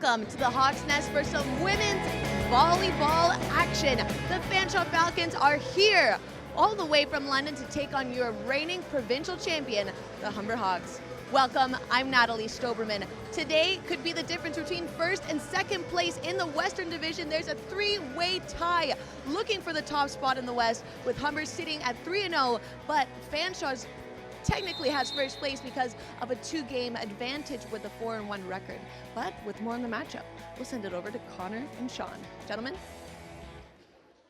Welcome to the Hawks Nest for some women's volleyball action. The Fanshawe Falcons are here all the way from London to take on your reigning provincial champion, the Humber Hawks. Welcome, I'm Natalie Stoberman. Today could be the difference between first and second place in the Western Division. There's a three-way tie looking for the top spot in the West, with Humber sitting at 3-0, but Fanshawe's technically has first place because of a 2-game advantage with a 4-1 record. But with more on the matchup, we'll send it over to Connor and Sean. Gentlemen.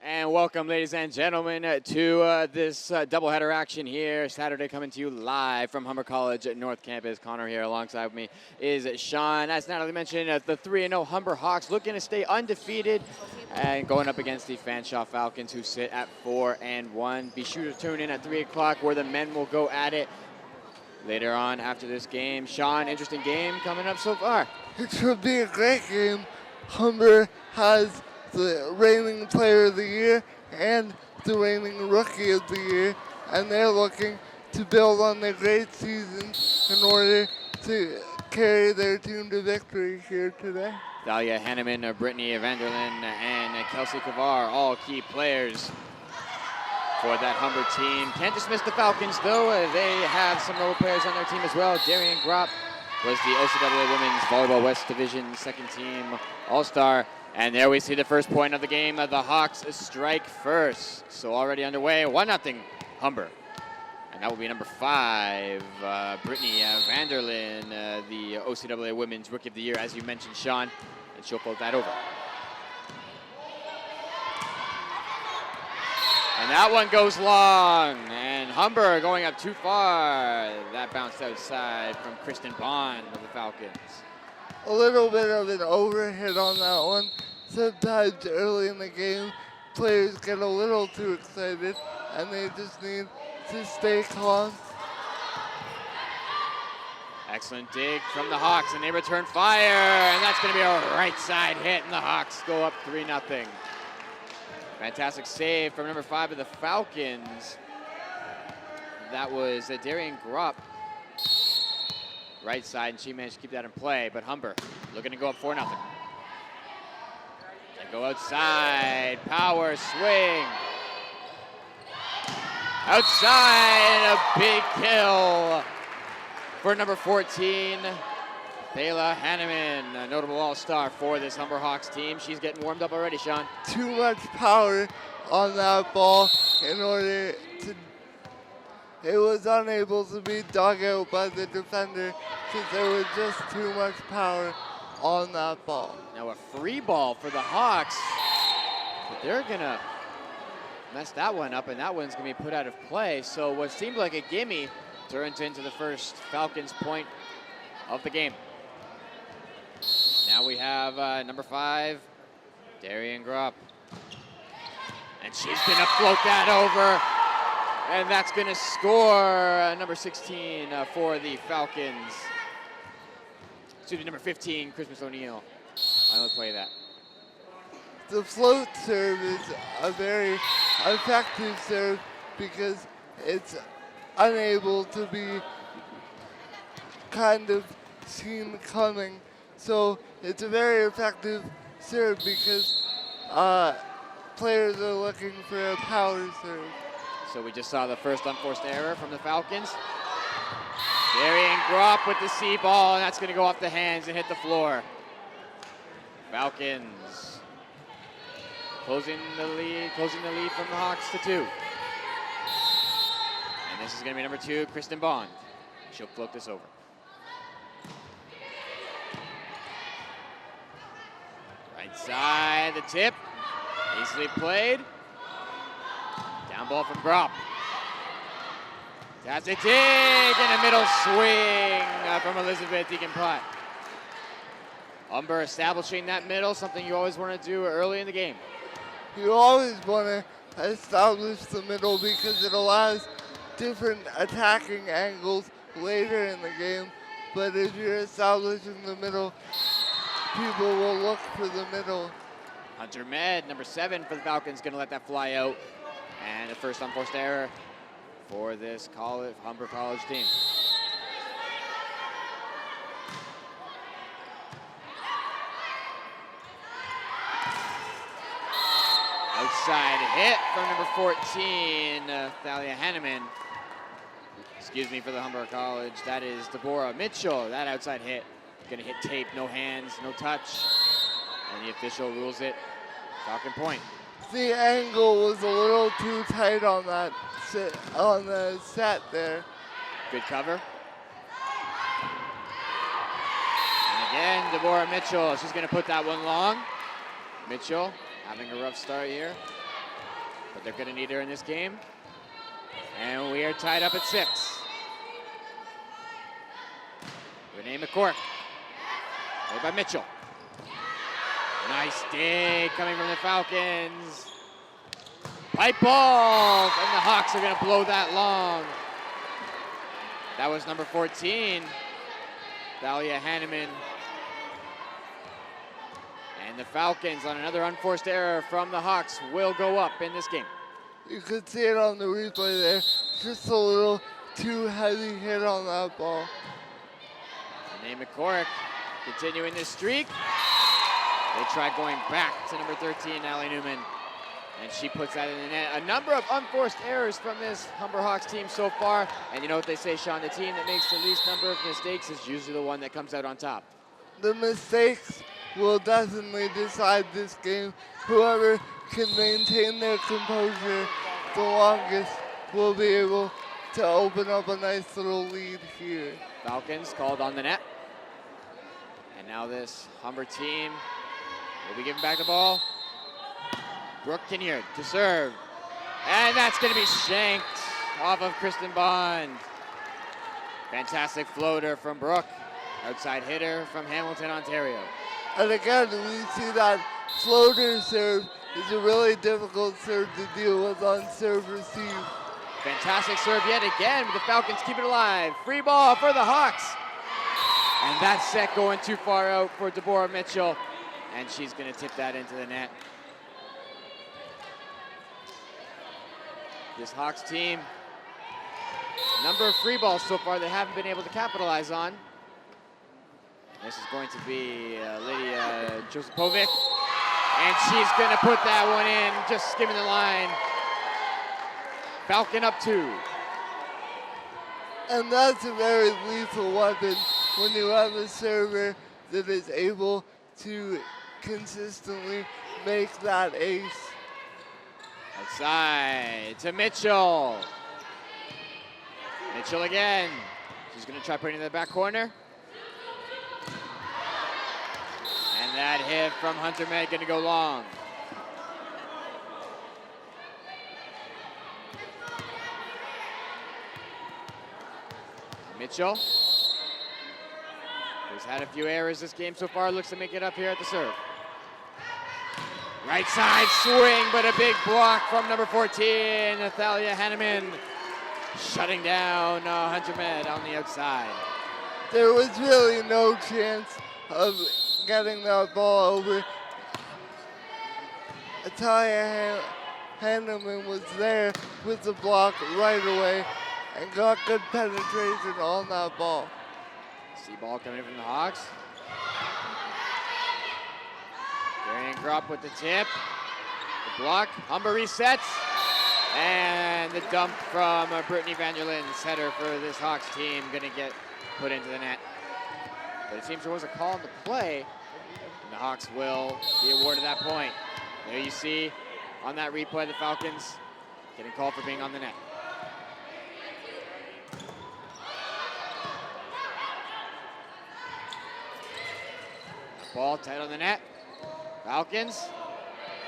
And welcome, ladies and gentlemen, to this doubleheader action here. Saturday, coming to you live from Humber College at North Campus. Connor here alongside me is Sean. As Natalie mentioned, the 3-0 Humber Hawks looking to stay undefeated and going up against the Fanshawe Falcons, who sit at 4-1. Be sure to tune in at 3 o'clock where the men will go at it later on after this game. Sean, interesting game coming up so far. It should be a great game. Humber has the reigning player of the year and the reigning rookie of the year, and they're looking to build on their great season in order to carry their team to victory here today. Dahlia Hanneman, Brittany Vanderlyn, and Kelsey Kavar, all key players for that Humber team. Can't dismiss the Falcons, though. They have some role players on their team as well. Darian Gropp was the OCAA Women's Volleyball West Division second team All-Star. And there we see the first point of the game. The Hawks strike first. So already underway, 1-0 Humber. And that will be number 5, Brittany Vanderlyn, the OCAA Women's Rookie of the Year, as you mentioned, Sean. And she'll float that over. And that one goes long. And Humber going up too far. That bounced outside from Kristen Bond of the Falcons. A little bit of an overhit on that one. Sometimes early in the game, players get a little too excited and they just need to stay calm. Excellent dig from the Hawks, and they return fire, and that's going to be a right side hit, and the Hawks go up 3-0. Fantastic save from number 5 of the Falcons. That was Darian Gropp. Right side, and she managed to keep that in play, but Humber looking to go up 4-0. They go outside, power swing. Outside, a big kill for number 14, Thayla Hanneman, a notable all-star for this Humber Hawks team. She's getting warmed up already, Sean. Too much power on that ball in order to. It was unable to be dug out by the defender since there was just too much power on that ball. Now a free ball for the Hawks, but they're gonna mess that one up, and that one's gonna be put out of play. So what seemed like a gimme turns into the first Falcons point of the game. Now we have number 5, Darian Gropp. And she's gonna float that over. And that's going to score number 16 for the Falcons. Excuse me, number 15, Christmas O'Neill. I will play that. The float serve is a very effective serve because it's unable to be kind of seen coming. So it's a very effective serve because players are looking for a power serve. So we just saw the first unforced error from the Falcons. Darian Gropp with the C ball, and that's going to go off the hands and hit the floor. Falcons closing the lead from the Hawks to 2. And this is going to be number 2, Kristen Bond. She'll float this over. Right side, the tip, easily played. Down ball from Gropp. That's a dig and a middle swing from Elizabeth Deacon-Platt. Humber establishing that middle, something you always want to do early in the game. You always want to establish the middle because it allows different attacking angles later in the game. But if you're establishing the middle, people will look for the middle. Hunter Med, number 7 for the Falcons, going to let that fly out. And the first unforced error for this Humber College team. outside hit from number 14, Thalia Hanneman. Excuse me for the Humber College. That is Deborah Mitchell. That outside hit. Gonna hit tape, no hands, no touch. And the official rules it Falcon point. The angle was a little too tight on that on the set there. Good cover. And again, Deborah Mitchell. She's gonna put that one long. Mitchell having a rough start here, but they're gonna need her in this game. And we are tied up at 6. Renee McCork, played by Mitchell. Nice dig coming from the Falcons. Pipe ball, and the Hawks are gonna blow that long. That was number 14, Thalia Hanneman. And the Falcons, on another unforced error from the Hawks, will go up in this game. You could see it on the replay there. Just a little too heavy hit on that ball. Renee McCork continuing this streak. They try going back to number 13, Allie Newman, and she puts that in the net. A number of unforced errors from this Humber Hawks team so far. And you know what they say, Sean, the team that makes the least number of mistakes is usually the one that comes out on top. The mistakes will definitely decide this game. Whoever can maintain their composure the longest will be able to open up a nice little lead here. Falcons called on the net. And now this Humber team will be giving back the ball. Brooke Kinnear to serve. And that's going to be shanked off of Kristen Bond. Fantastic floater from Brooke. Outside hitter from Hamilton, Ontario. And again, we see that floater serve is a really difficult serve to deal with on serve receive. Fantastic serve yet again, but the Falcons keep it alive. Free ball for the Hawks. And that set going too far out for Deborah Mitchell. And she's going to tip that into the net. This Hawks team, a number of free balls so far they haven't been able to capitalize on. This is going to be Lydia Josipovic. And she's going to put that one in, just skimming the line. Falcon up 2. And that's a very lethal weapon when you have a server that is able to consistently make that ace. Outside to Mitchell. Mitchell again. She's going to try putting it in the back corner. And that hit from Hunter Med going to go long. Mitchell, who's had a few errors this game so far, looks to make it up here at the serve. Right side swing, but a big block from number 14, Thalia Hanneman, shutting down Hunter Med on the outside. There was really no chance of getting that ball over. Thalia Hanneman was there with the block right away and got good penetration on that ball. See ball coming in from the Hawks. Darian Grupp with the tip. The block. Humber resets. And the dump from Brittany Vanderlin's header for this Hawks team going to get put into the net. But it seems there was a call on the play. And the Hawks will be awarded that point. There you see on that replay the Falcons getting called for being on the net. Ball tight on the net. Falcons.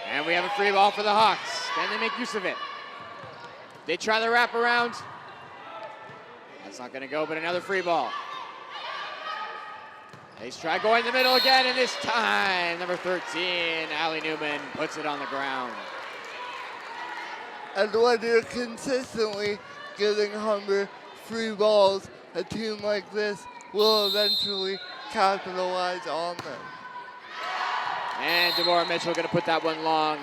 And we have a free ball for the Hawks. Can they make use of it? They try the wraparound. That's not going to go, but another free ball. They try going in the middle again, and this time, number 13, Allie Newman, puts it on the ground. And when you're consistently giving Humber free balls, a team like this will eventually capitalize on them. And Deborah Mitchell going to put that one long,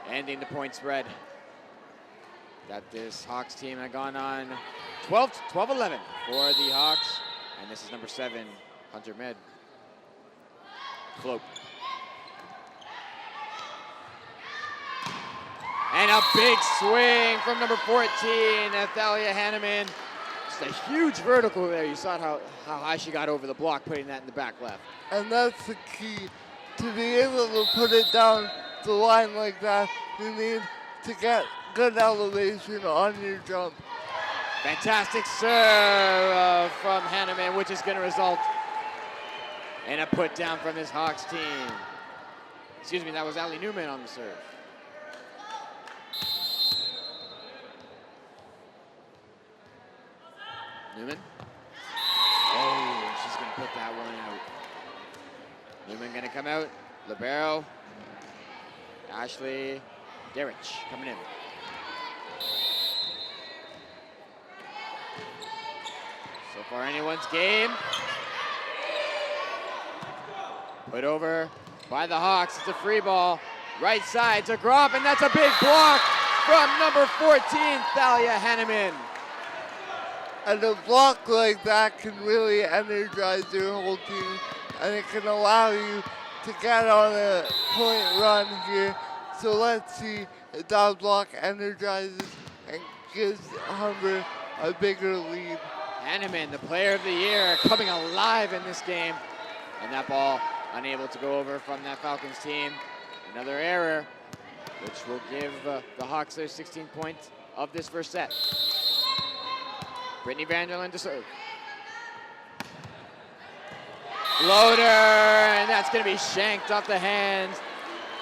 ending the point spread. Got this Hawks team had gone on 12-11 for the Hawks. And this is number 7, Hunter Med. Float. And a big swing from number 14, Thalia Hanneman. Just a huge vertical there. You saw how high she got over the block, putting that in the back left. And that's the key. To be able to put it down the line like that, you need to get good elevation on your jump. Fantastic serve from Hanneman, which is going to result in a put down from this Hawks team. Excuse me, that was Allie Newman on the serve. Newman. Oh, she's going to put that one out. Newman going to come out. Libero. Ashley Derich coming in. So far, anyone's game. Put over by the Hawks. It's a free ball. Right side to Gropp, and that's a big block from number 14, Thalia Hanneman. And a block like that can really energize your whole team, and it can allow you to get on a point run here. So let's see if that block energizes and gives Humber a bigger lead. Hanneman, the player of the year, coming alive in this game. And that ball unable to go over from that Falcons team. Another error, which will give the Hawks their 16 points of this first set. Brittany Vanderlyn to serve. Floater, and that's going to be shanked off the hands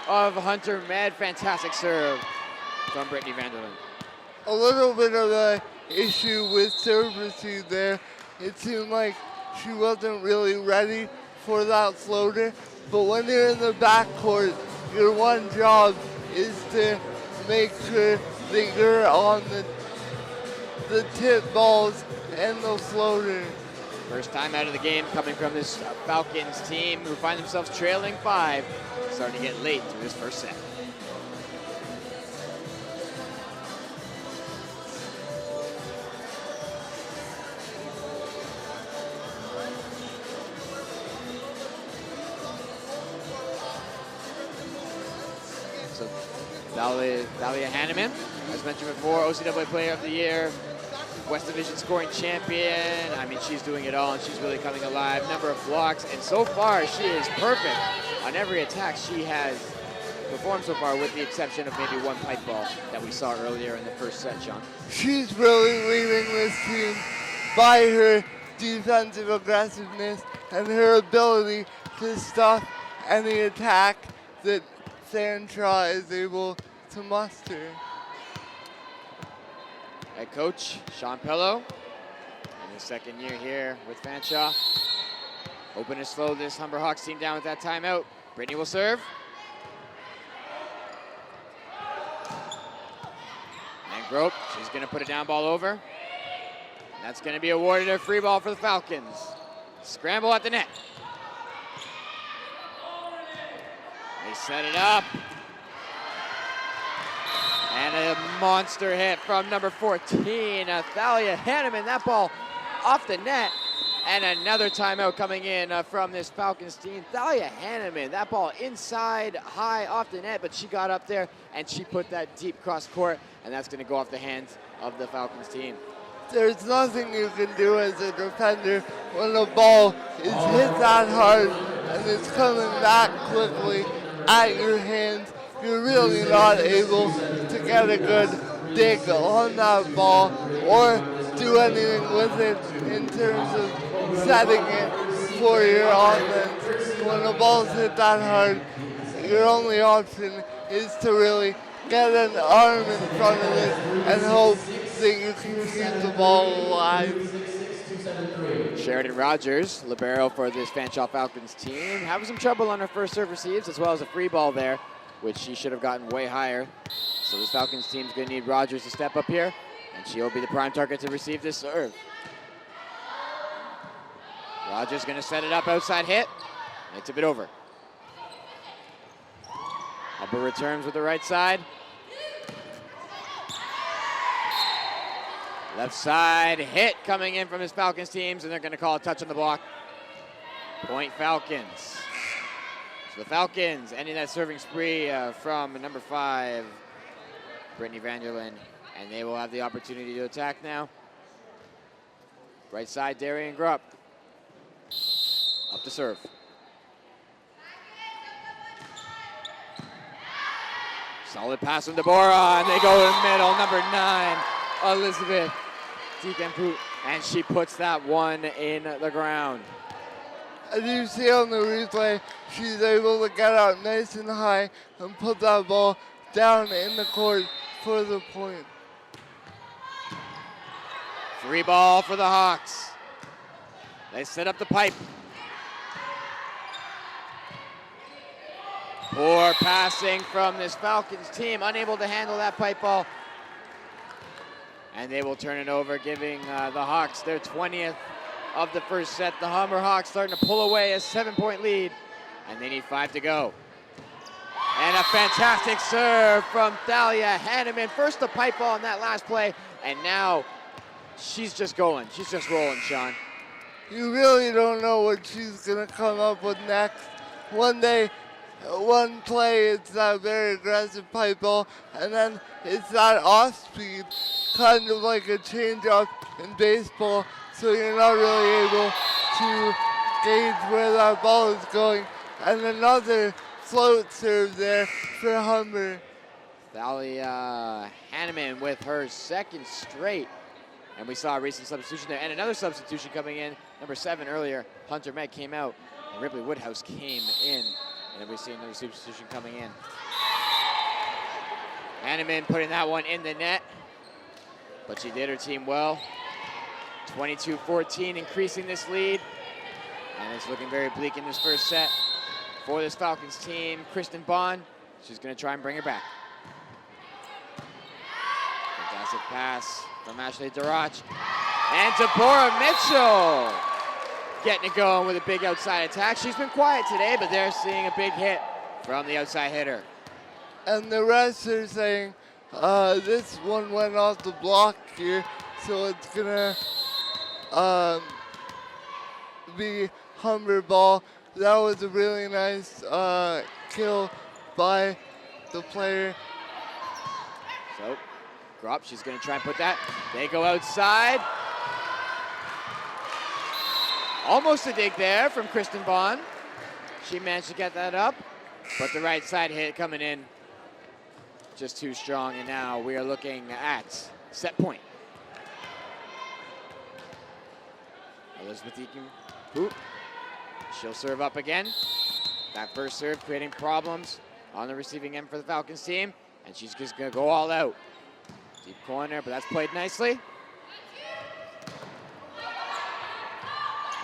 of Hunter Med. Fantastic serve from Brittany Vanderlyn. A little bit of an issue with serve receive there. It seemed like she wasn't really ready for that floater, but when you're in the backcourt, your one job is to make sure that you're on the tip balls and the floater. First time out of the game coming from this Falcons team, who find themselves trailing 5, starting to get late through this first set. So Thalia Hanneman, as mentioned before, OCAA Player of the Year, West Division scoring champion. I mean, she's doing it all, and she's really coming alive. Number of blocks, and so far, she is perfect on every attack she has performed so far, with the exception of maybe one pipe ball that we saw earlier in the first set, Sean. She's really leading this team by her defensive aggressiveness and her ability to stop any attack that Fanshawe is able to muster. Head coach Sean Pello in his second year here with Fanshawe. Hoping to slow this Humber Hawks team down with that timeout. Brittany will serve. And Gropp, she's going to put a down ball over. That's going to be awarded a free ball for the Falcons. Scramble at the net. They set it up. And a monster hit from number 14, Thalia Hanneman. That ball off the net. And another timeout coming in from this Falcons team. Thalia Hanneman, that ball inside, high off the net, but she got up there and she put that deep cross court, and that's going to go off the hands of the Falcons team. There's nothing you can do as a defender when the ball is hit that hard and it's coming back quickly at your hands. You're really not able to get a good dig on that ball or do anything with it in terms of setting it for your offense. When the ball's hit that hard, your only option is to really get an arm in front of it and hope that you can keep the ball alive. Sheridan Rogers, libero for this Fanshawe Falcons team, having some trouble on her first serve receives, as well as a free ball there, which she should have gotten way higher. So this Falcons team's going to need Rogers to step up here, and she'll be the prime target to receive this serve. Rogers going to set it up, outside hit, and they tip it over. Humber returns with the right side. Left side hit coming in from his Falcons teams, and they're going to call a touch on the block. Point Falcons. So the Falcons ending that serving spree from number 5, Brittany Vanderlyn, and they will have the opportunity to attack now. Right side, Darian Grupp. Up to serve. Solid pass from Deborah, and they go in the middle. Number 9, Elizabeth Dekampu, and she puts that one in the ground. As you see on the replay, she's able to get out nice and high and put that ball down in the court for the point. Free ball for the Hawks. They set up the pipe. Poor passing from this Falcons team, unable to handle that pipe ball. And they will turn it over, giving the Hawks their 20th of the first set. The Humber Hawks starting to pull away a 7-point lead, and they need 5 to go. And a fantastic serve from Thalia Hanneman. First the pipe ball in that last play, and now she's just going. She's just rolling, Sean. You really don't know what she's going to come up with next. One day, one play, it's that very aggressive pipe ball, and then it's that off-speed, kind of like a change-up in baseball, so you're not really able to gauge where that ball is going. And another float serve there for Humber. Thalia Hanneman with her second straight. And we saw a recent substitution there, and another substitution coming in. Number 7 earlier, Hunter Meg came out, and Ripley Woodhouse came in. And then we see another substitution coming in. Hanneman putting that one in the net, but she did her team well. 22-14, increasing this lead. And it's looking very bleak in this first set for this Falcons team. Kristen Bond, she's gonna try and bring her back. Fantastic pass from Ashley Darach. And Deborah Mitchell getting it going with a big outside attack. She's been quiet today, but they're seeing a big hit from the outside hitter. And the rest are saying this one went off the block here, so it's gonna be Humber ball. That was a really nice kill by the player. So, Grupp, she's gonna try and put that. They go outside. Almost a dig there from Kristen Bond. She managed to get that up, but the right side hit coming in just too strong, and now we are looking at set point. Elizabeth Dekampu, she'll serve up again. That first serve creating problems on the receiving end for the Falcons team, and she's just gonna go all out. Deep corner, but that's played nicely.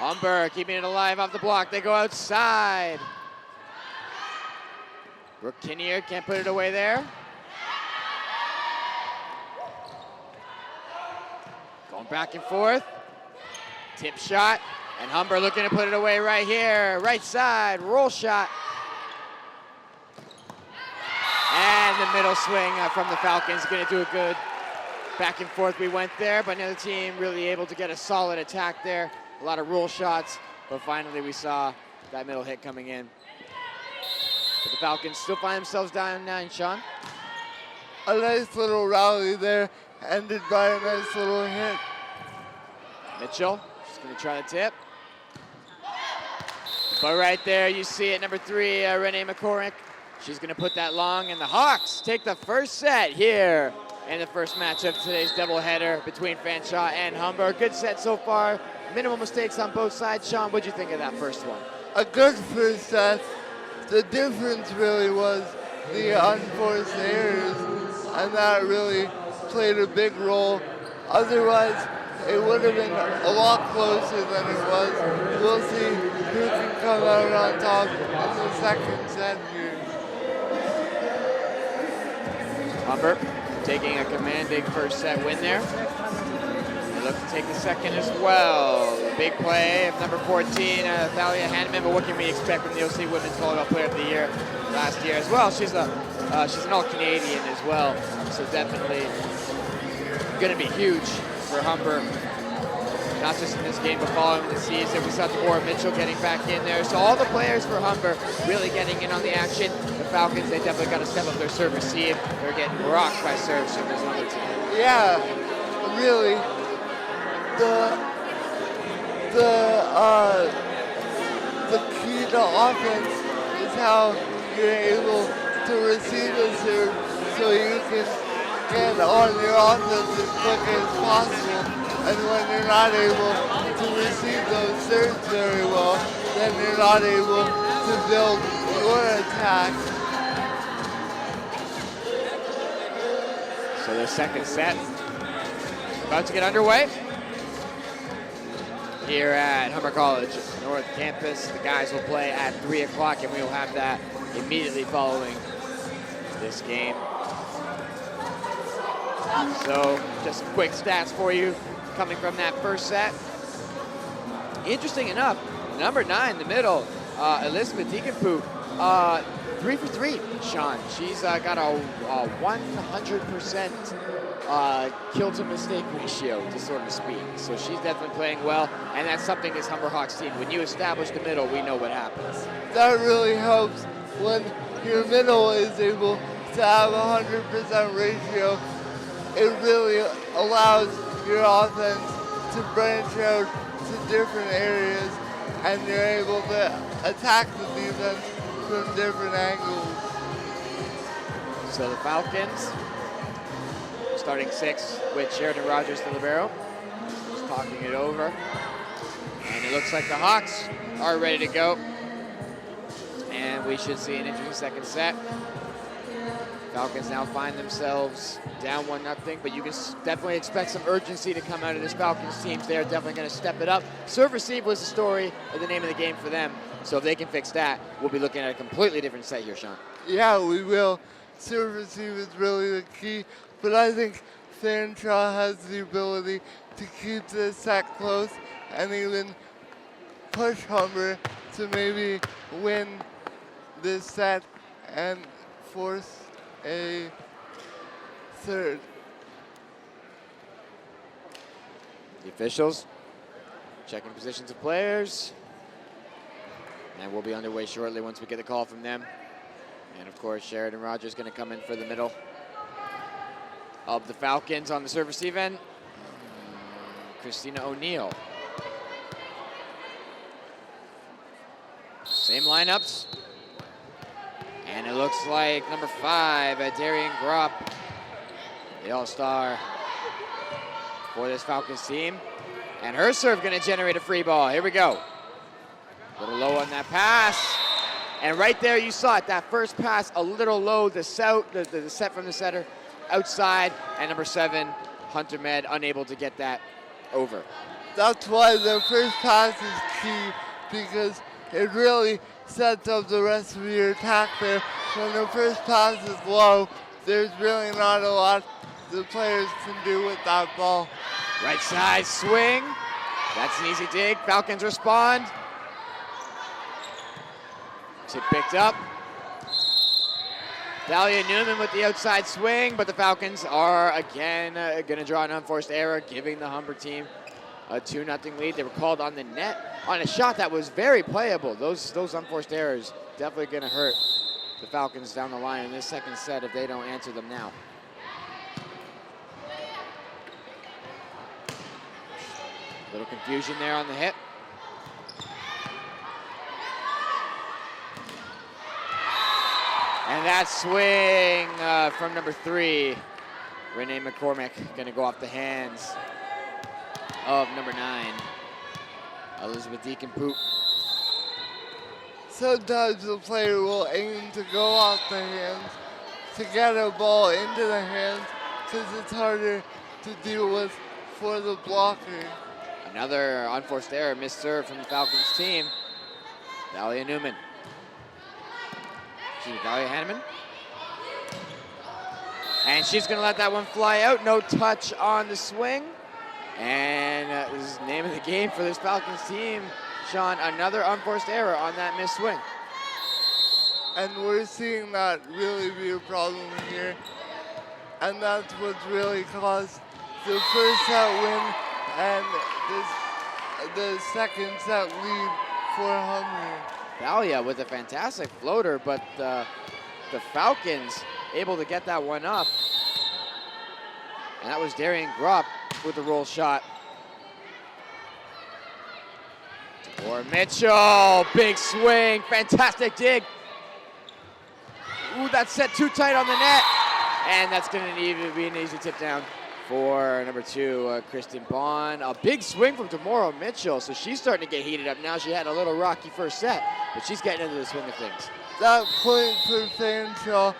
Humber keeping it alive off the block. They go outside. Brooke Kinnear can't put it away there. Going back and forth. Tip shot. And Humber looking to put it away right here. Right side, roll shot. And the middle swing from the Falcons. Going to do a good back and forth we went there, but another team really able to get a solid attack there. A lot of roll shots, but finally we saw that middle hit coming in. But the Falcons still find themselves down 9, Sean. A nice little rally there, ended by a nice little hit. Mitchell, she's gonna try the tip. But right there, you see it, number 3, Renee McCormick. She's gonna put that long, and the Hawks take the first set here in the first match of today's doubleheader between Fanshawe and Humber. Good set so far. Minimal mistakes on both sides. Sean, what'd you think of that first one? A good first set. The difference really was the unforced errors, and that really played a big role. Otherwise, it would have been a lot closer than it was. We'll see who can come out on top in the second set here. Humber taking a commanding first set win there. They look to take the second as well. Big play of number 14, Thalia Hanneman. But what can we expect from the OC Women's Volleyball Player of the Year last year as well? She's an All-Canadian as well, so definitely going to be huge for Humber not just in this game, but following the season. We saw Deborah Mitchell getting back in there. So all the players for Humber really getting in on the action. The Falcons, they definitely got to step up their serve receive. They're getting rocked by serves from this other team. Yeah, really. The key to offense is how you're able to receive a serve so you can get on your offense as quick as possible. And when you're not able to receive those serves very well, then you're not able to build your attack. So the second set about to get underway here at Humber College North Campus. The guys will play at 3 o'clock, and we will have that immediately following this game. So just some quick stats for you coming from that first set. Interesting enough, number 9 in the middle, Elizabeth Deaconpoop, 3 for 3, Sean. She's got a 100% kill to mistake ratio, to sort of speak. So she's definitely playing well, and that's something this Humber Hawks team, when you establish the middle, we know what happens. That really helps when your middle is able to have a 100% ratio. It really allows your offense to branch out to different areas, and you're able to attack the defense from different angles. So the Falcons, starting 6 with Sheridan Rogers the libero, just talking it over. And it looks like the Hawks are ready to go. And we should see an interesting second set. Falcons now find themselves down 1-0, but you can definitely expect some urgency to come out of this Falcons team. They're definitely going to step it up. Serve receive was the story of the name of the game for them. So if they can fix that, we'll be looking at a completely different set here, Sean. Yeah, we will. Serve receive is really the key, but I think Fanshawe has the ability to keep this set close and even push Humber to maybe win this set and force a third. The officials checking positions of players. And we'll be underway shortly once we get the call from them. And of course, Sheridan Rogers going to come in for the middle of the Falcons on the serve receive end. Christina O'Neill. Same lineups. And it looks like number 5, Darian Gropp, the all-star for this Falcons team. And her serve going to generate a free ball. Here we go. A little low on that pass. And right there you saw it, that first pass a little low, the set from the setter outside, and number 7, Hunter Med, unable to get that over. That's why the first pass is key, because it really sets up the rest of your attack there. When the first pass is low, there's really not a lot the players can do with that ball. Right side swing. That's an easy dig. Falcons respond. Tip picked up. Dahlia Newman with the outside swing, but the Falcons are again going to draw an unforced error, giving the Humber team a 2-0 lead. They were called on the net on a shot that was very playable. Those unforced errors definitely going to hurt the Falcons down the line in this second set if they don't answer them now. Little confusion there on the hit. And that swing from number 3, Renee McCormick, going to go off the hands of number 9, Elizabeth Deaconpoop. Sometimes the player will aim to go off the hands to get a ball into the hands because it's harder to deal with for the blocker. Another unforced error, missed serve from the Falcons team. Dahlia Newman. Dahlia Hanneman. And she's going to let that one fly out. No touch on the swing. And this is the name of the game for this Falcons team. Sean, another unforced error on that missed swing. And we're seeing that really be a problem here. And that's what's really caused the first set win and this the second set lead for Humber. Thalia with a fantastic floater, but the Falcons able to get that one up. And that was Darian Grupp with the roll shot. For Mitchell, big swing, fantastic dig. Ooh, that's set too tight on the net. And that's gonna need to be an easy tip down for number 2, Kristen Bond. A big swing from Demora Mitchell, so she's starting to get heated up now. She had a little rocky first set, but she's getting into the swing of things. That point for Fanshawe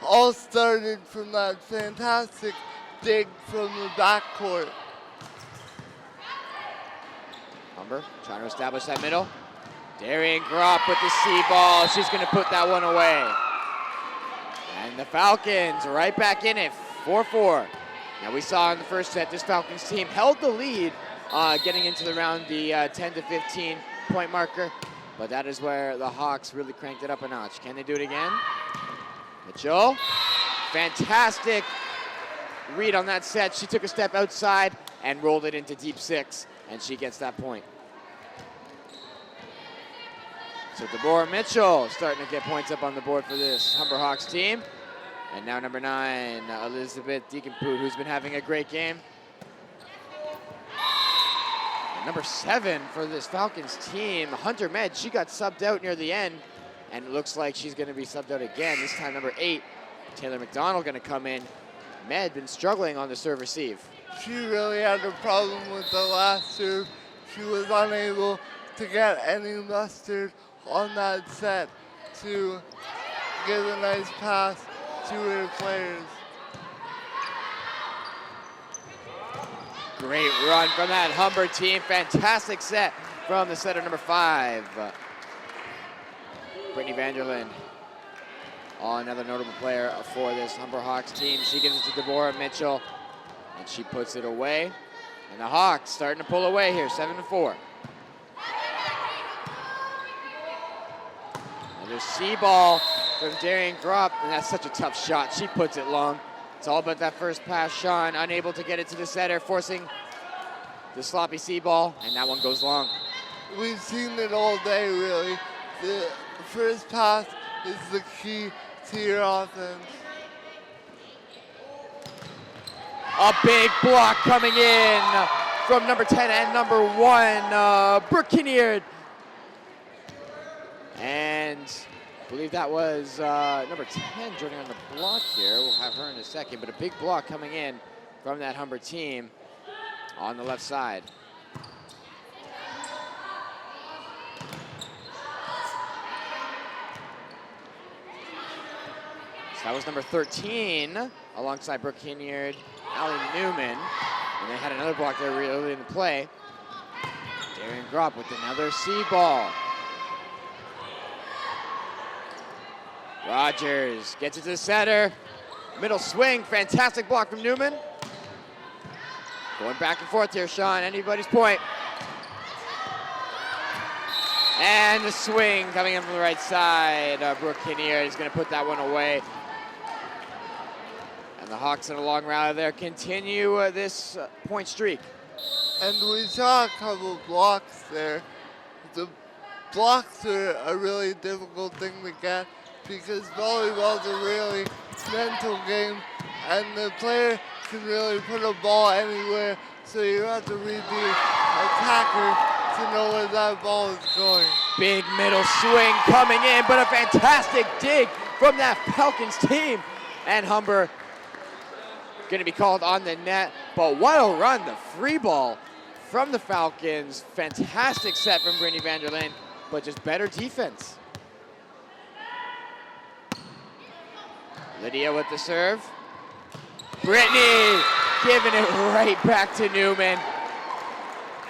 all started from that fantastic dig from the backcourt. Humber trying to establish that middle. Darian Grupp with the C-ball. She's going to put that one away. And the Falcons right back in it, 4-4. Now we saw in the first set, this Falcons team held the lead getting into around the 10 to 15 point marker. But that is where the Hawks really cranked it up a notch. Can they do it again? Mitchell, fantastic read on that set. She took a step outside and rolled it into deep 6, and she gets that point. So Deborah Mitchell starting to get points up on the board for this Humber Hawks team. And now number 9, Elizabeth Deaconpoot, who's been having a great game. And number 7 for this Falcons team, Hunter Med, she got subbed out near the end, and it looks like she's gonna be subbed out again. This time number 8, Taylor McDonald gonna come in. Med been struggling on the serve receive. She really had a problem with the last serve. She was unable to get any mustard on that set to get a nice pass to her players. Great run from that Humber team. Fantastic set from the setter number 5. Brittany Vanderlyn, another notable player for this Humber Hawks team. She gives it to Deborah Mitchell, and she puts it away. And the Hawks starting to pull away here, 7-4. Another C-ball from Darian Grupp, and that's such a tough shot. She puts it long. It's all about that first pass. Sean unable to get it to the setter, forcing the sloppy C-ball, and that one goes long. We've seen it all day, really. The first pass is the key to your offense. A big block coming in from number 10 and number 1, Brooke Kinneard. And I believe that was number 10 joining on the block here. We'll have her in a second, but a big block coming in from that Humber team on the left side. So that was number 13 alongside Brooke Kinneard, Allie Newman. And they had another block there really early in the play. Darian Grupp with another C-ball. Rogers gets it to the setter. Middle swing, fantastic block from Newman. Going back and forth here, Sean, anybody's point. And the swing coming in from the right side. Brooke Kinneard is gonna put that one away. And the Hawks in a long rally there continue this point streak. And we saw a couple blocks there. The blocks are a really difficult thing to get because volleyball is a really mental game, and the player can really put a ball anywhere, so you have to read the attacker to know where that ball is going. Big middle swing coming in, but a fantastic dig from that Falcons team. And Humber gonna be called on the net, but what a run, the free ball from the Falcons. Fantastic set from Brittany Vanderlyn, but just better defense. Lydia with the serve. Brittany giving it right back to Newman.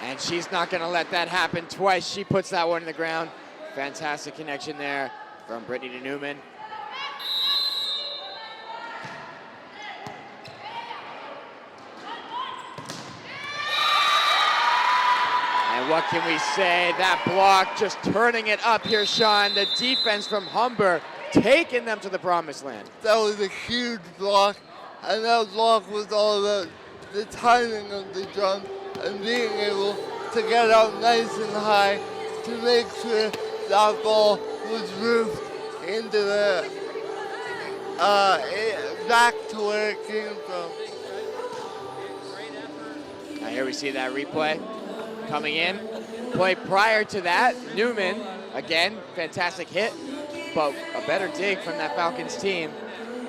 And she's not gonna let that happen twice. She puts that one in the ground. Fantastic connection there from Brittany to Newman. And what can we say? That block just turning it up here, Sean. The defense from Humber taking them to the promised land. That was a huge block, and that block was all about the timing of the jump and being able to get up nice and high to make sure that ball was roofed into the back to where it came from. Now here we see that replay coming in. Play prior to that, Newman, again, fantastic hit, but a better dig from that Falcons team.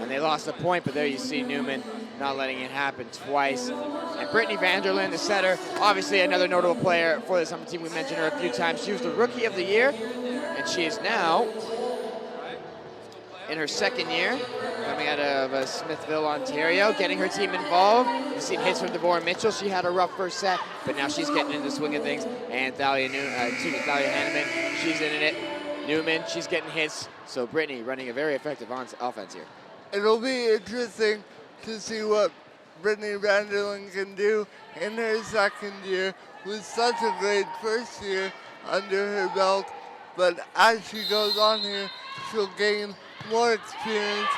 And they lost a point, but there you see Newman not letting it happen twice. And Brittany Vanderlyn, the setter, obviously another notable player for this Humber team. We mentioned her a few times. She was the Rookie of the Year, and she is now in her second year, coming out of Smithville, Ontario, getting her team involved. You've seen hits from Deborah Mitchell. She had a rough first set, but now she's getting into the swing of things. And Thalia Hanneman, she's in it. Newman, she's getting hits. So Brittany running a very effective offense here. It'll be interesting to see what Brittany Vanderlyn can do in her second year with such a great first year under her belt. But as she goes on here, she'll gain more experience,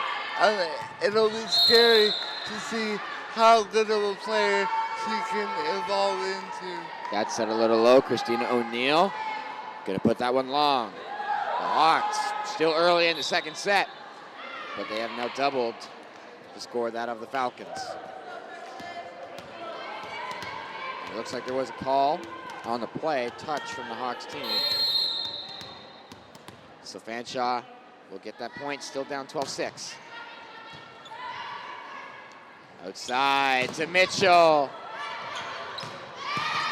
and it'll be scary to see how good of a player she can evolve into. Got set a little low. Christina O'Neill gonna put that one long. The Hawks still early in the second set, but they have now doubled the score that of the Falcons. It looks like there was a call on the play, touch from the Hawks team. So Fanshawe will get that point, still down 12-6. Outside to Mitchell.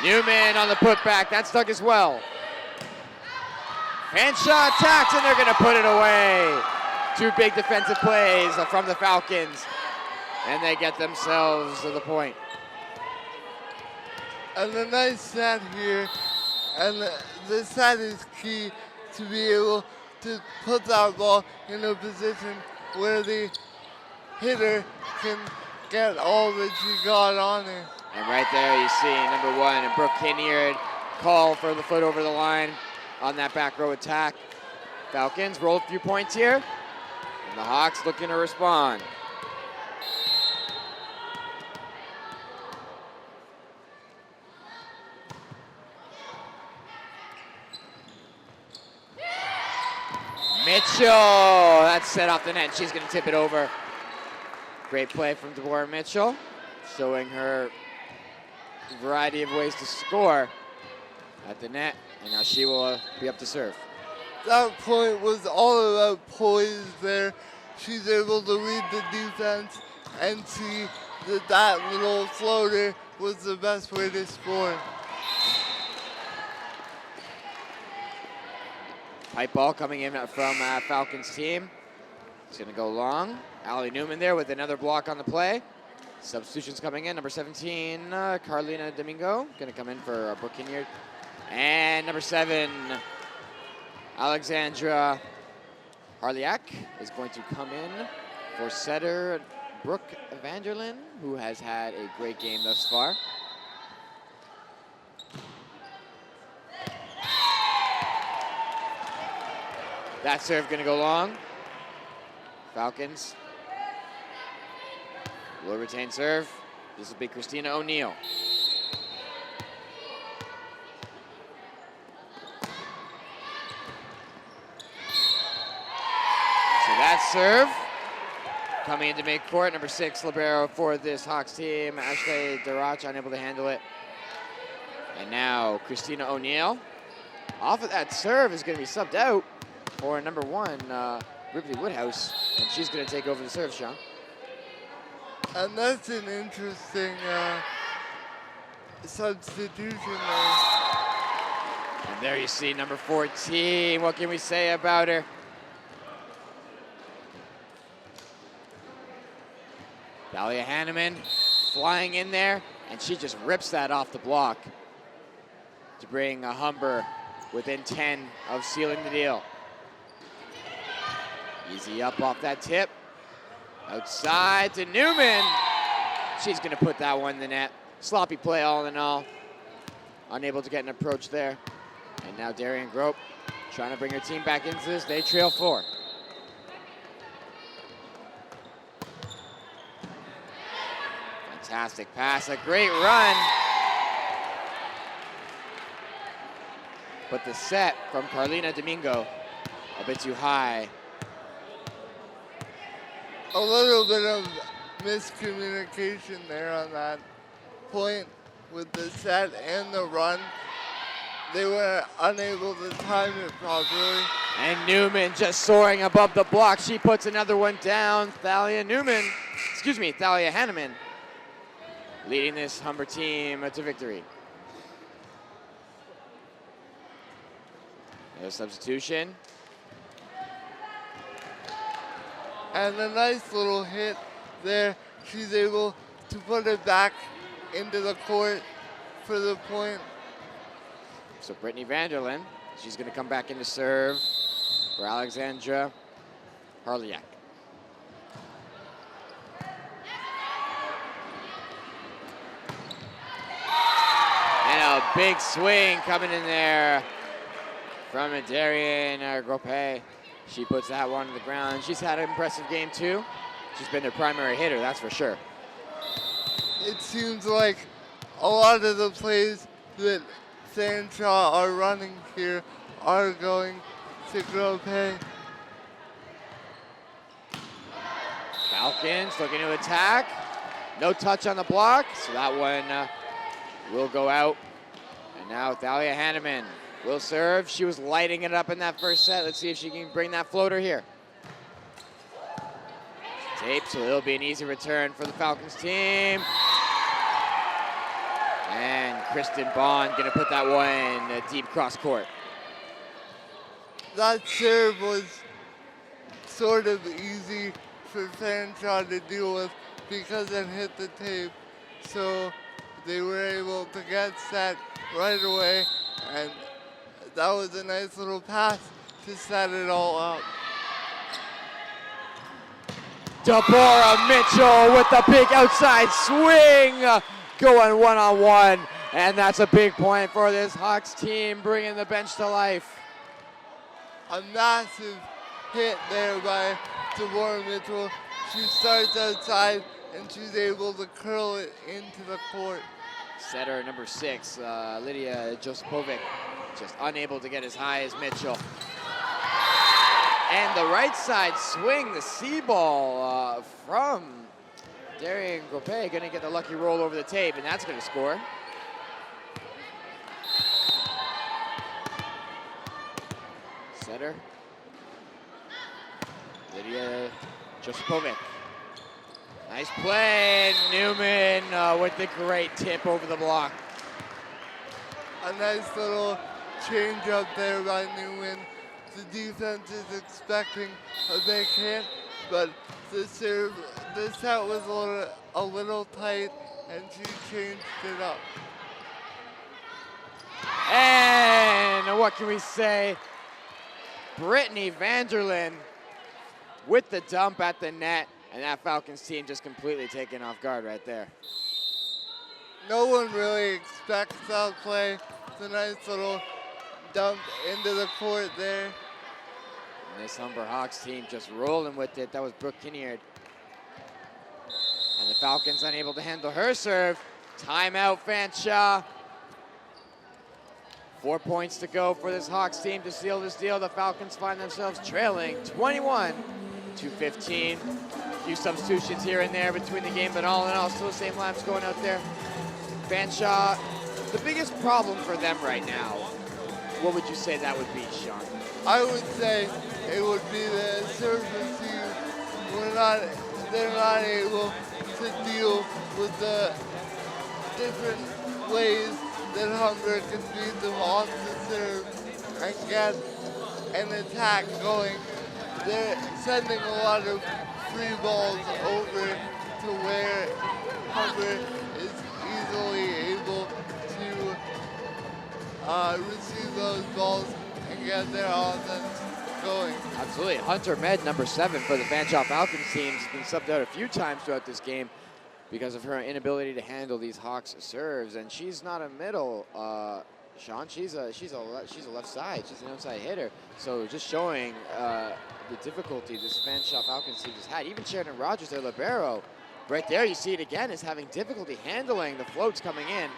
Newman on the putback, that's stuck as well. Fanshawe attacks, and they're gonna put it away. Two big defensive plays from the Falcons, and they get themselves to the point. And a nice set here, and the set is key to be able to put that ball in a position where the hitter can get all that she got on her. And right there you see number one, and Brooke Kinneard call for the foot over the line on that back row attack. Falcons roll a few points here, and the Hawks looking to respond. Mitchell, that's set off the net. She's going to tip it over. Great play from Deborah Mitchell, showing her variety of ways to score at the net, and now she will be up to serve. That point was all about poise there. She's able to read the defense and see that that little floater was the best way to score. Pipe ball coming in from Falcons team. It's going to go long. Allie Newman there with another block on the play. Substitutions coming in. Number 17, Carlina Domingo, going to come in for Brooke Kinneard. And number 7, Alexandra Harliak is going to come in for setter Brooke Vanderlyn, who has had a great game thus far. That serve going to go long. Falcons will retain serve. This will be Christina O'Neill. So that serve coming into midcourt. Number 6 libero for this Hawks team, Ashley Darach, unable to handle it. And now Christina O'Neill. Off of that serve is going to be subbed out for number 1, Ripley Woodhouse, and she's going to take over the serve, Sean. And that's an interesting substitution there. And there you see number 14. What can we say about her? Thalia Hanneman flying in there, and she just rips that off the block to bring a Humber within 10 of sealing the deal. Easy up off that tip. Outside to Newman. She's going to put that one in the net. Sloppy play all in all. Unable to get an approach there. And now Darian Grope trying to bring her team back into this. They trail 4. Fantastic pass. A great run but the set from Carlina Domingo, a bit too high. A little bit of miscommunication there on that point with the set and the run. They were unable to time it properly. And Newman just soaring above the block. She puts another one down. Thalia Hanneman leading this Humber team to victory. No substitution. And a nice little hit there. She's able to put it back into the court for the point. So Brittany Vanderlyn, she's going to come back in to serve for Alexandra Harliak. And a big swing coming in there from Darian Gropé. She puts that one to the ground. She's had an impressive game too. She's been their primary hitter, that's for sure. It seems like a lot of the plays that Fanshawe are running here are going to Gropé. Falcons looking to attack. No touch on the block, so that one will go out. And now Thalia Hanneman will serve. She was lighting it up in that first set. Let's see if she can bring that floater here. Tape, so it'll be an easy return for the Falcons team. And Kristen Bond gonna put that one deep cross court. That serve was sort of easy for Fanshawe to deal with because it hit the tape. So they were able to get set right away, and that was a nice little pass to set it all up. Deborah Mitchell with the big outside swing, going one-on-one, and that's a big point for this Hawks team, bringing the bench to life. A massive hit there by Deborah Mitchell. She starts outside and she's able to curl it into the court. Setter number 6, Lydia Josipovic, just unable to get as high as Mitchell. And the right side swing, the C ball from Darian Gropé, gonna get the lucky roll over the tape, and that's gonna score. Setter. Lydia Josipovic. Nice play, and Newman with the great tip over the block. A nice little change up there by Newman. The defense is expecting a big hit, but the set was a little tight, and she changed it up. And what can we say? Brittany Vanderlyn with the dump at the net, and that Falcons team just completely taken off guard right there. No one really expects that play. It's a nice little dump into the court there. And this Humber Hawks team just rolling with it. That was Brooke Kinneard. And the Falcons unable to handle her serve. Timeout, Fanshawe. 4 points to go for this Hawks team to seal this deal. The Falcons find themselves trailing 21-15. A few substitutions here and there between the game, but all in all, still the same laps going out there. Fanshawe, the biggest problem for them right now, what would you say that would be, Sean? I would say it would be the service team. They're not able to deal with the different ways that Humber can beat them off the serve and get an attack going. They're sending a lot of free balls over to where Humber is easily able to receive those balls and get their offense going. Absolutely. Hunter Med, number 7 for the Fanshawe Falcons team, has been subbed out a few times throughout this game because of her inability to handle these Hawks serves, and she's not a middle, Sean. She's a left side. She's an outside hitter. So just showing the difficulty this Fanshawe Falcons team has had. Even Sheridan Rogers, their libero, right there, you see it again, is having difficulty handling the floats coming in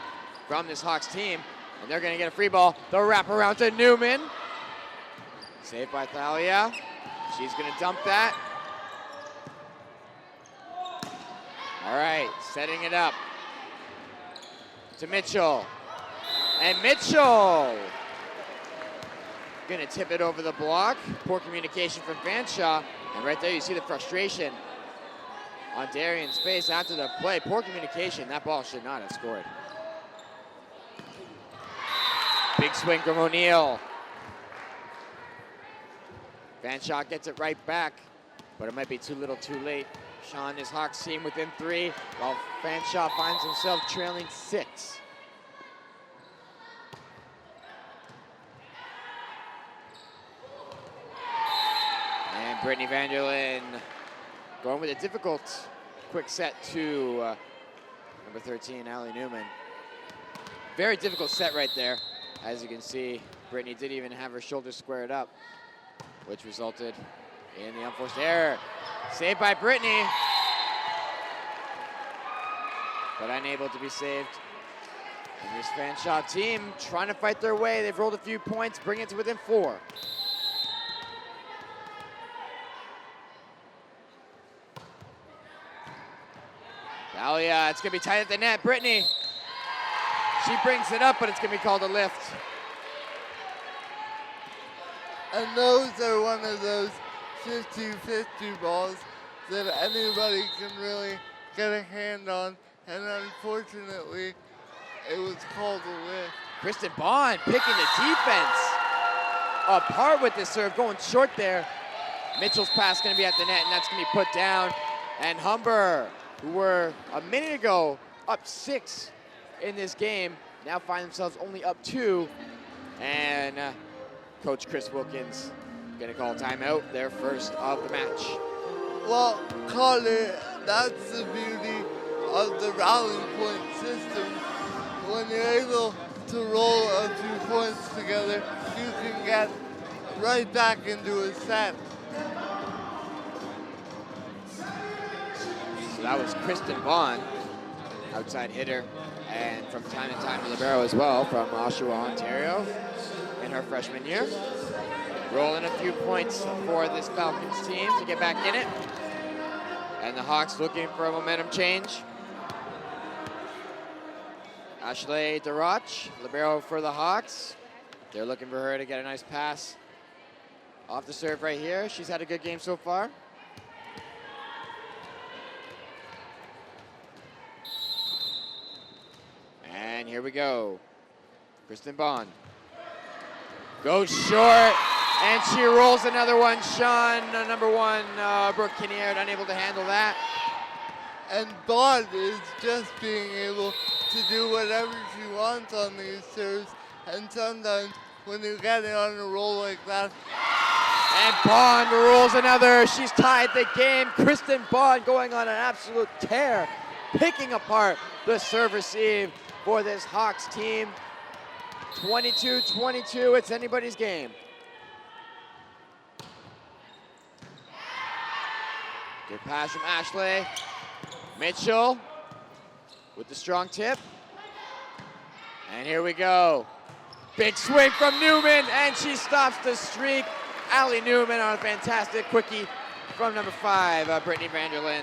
from this Hawks team. And they're going to get a free ball. The wraparound to Newman. Saved by Thalia. She's going to dump that. All right, setting it up to Mitchell. And Mitchell gonna tip it over the block. Poor communication from Fanshawe. And right there you see the frustration on Darian's face after the play. Poor communication, that ball should not have scored. Big swing from O'Neal. Fanshawe gets it right back, but it might be too little too late. Sean, his Hawks team within 3, while Fanshawe finds himself trailing 6. And Brittany Vanderlyn going with a difficult quick set to number 13, Allie Newman. Very difficult set right there. As you can see, Brittany didn't even have her shoulders squared up, which resulted in the unforced error. Saved by Brittany, but unable to be saved. And this Fanshawe team trying to fight their way. They've rolled a few points, bring it to within 4. Thalia, it's gonna be tight at the net. Brittany, she brings it up, but it's gonna be called a lift. And those are one of those 50-50 balls that anybody can really get a hand on. And unfortunately, it was called a lift. Kristen Bond picking the defense apart with this serve, going short there. Mitchell's pass gonna be at the net, and that's gonna be put down. And Humber, who were a minute ago up 6 in this game, now find themselves only up 2. And Coach Chris Wilkins gonna call timeout, their first of the match. Well, Carter, that's the beauty of the rally point system. When you're able to roll a few points together, you can get right back into a set. So that was Kristen Vaughn, outside hitter, and from time to time libero as well from Oshawa, Ontario, in her freshman year. Rolling a few points for this Falcons team to get back in it. And the Hawks looking for a momentum change. Ashley DeRoch, libero for the Hawks. They're looking for her to get a nice pass off the serve right here. She's had a good game so far. And here we go. Kristen Bond goes short, and she rolls another one. Sean, number 1, Brooke Kinneard, unable to handle that. And Bond is just being able to do whatever she wants on these serves. And sometimes when you get it on a roll like that. And Bond rolls another. She's tied the game. Kristen Bond going on an absolute tear, picking apart the serve receive for this Hawks team. 22-22, it's anybody's game. Good pass from Ashley. Mitchell with the strong tip. And here we go. Big swing from Newman, and she stops the streak. Allie Newman on a fantastic quickie from number 5, Brittany Vanderlyn.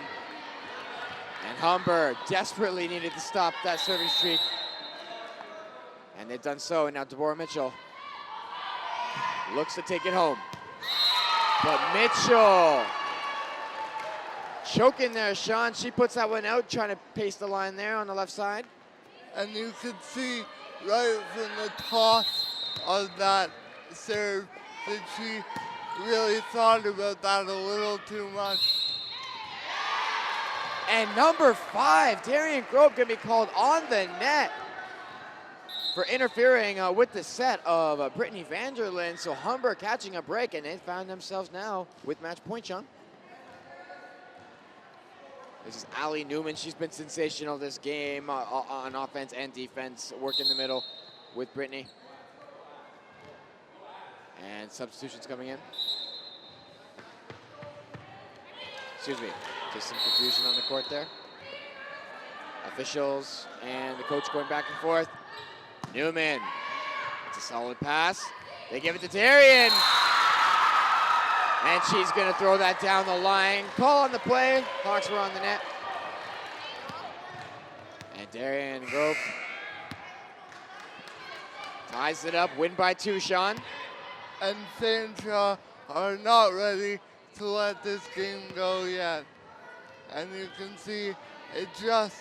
And Humber desperately needed to stop that serving streak. And they've done so, and now Deborah Mitchell looks to take it home. But Mitchell choking there, Sean. She puts that one out, trying to pace the line there on the left side. And you could see right from the toss of that serve that she really thought about that a little too much. And number 5, Darian Grove, gonna be called on the net for interfering with the set of Brittany Vanderlyn. So Humber catching a break, and they found themselves now with match point, Sean. This is Allie Newman. She's been sensational this game on offense and defense, work in the middle with Brittany. And substitutions coming in. Excuse me, just some confusion on the court there. Officials and the coach going back and forth. Newman That's a solid pass. They give it to Darian. And she's going to throw that down the line. Call on the play. Hawks were on the net. And Darian Rope ties it up. Win by 2, Sean. And Fanshawe are not ready to let this game go yet. And you can see it just...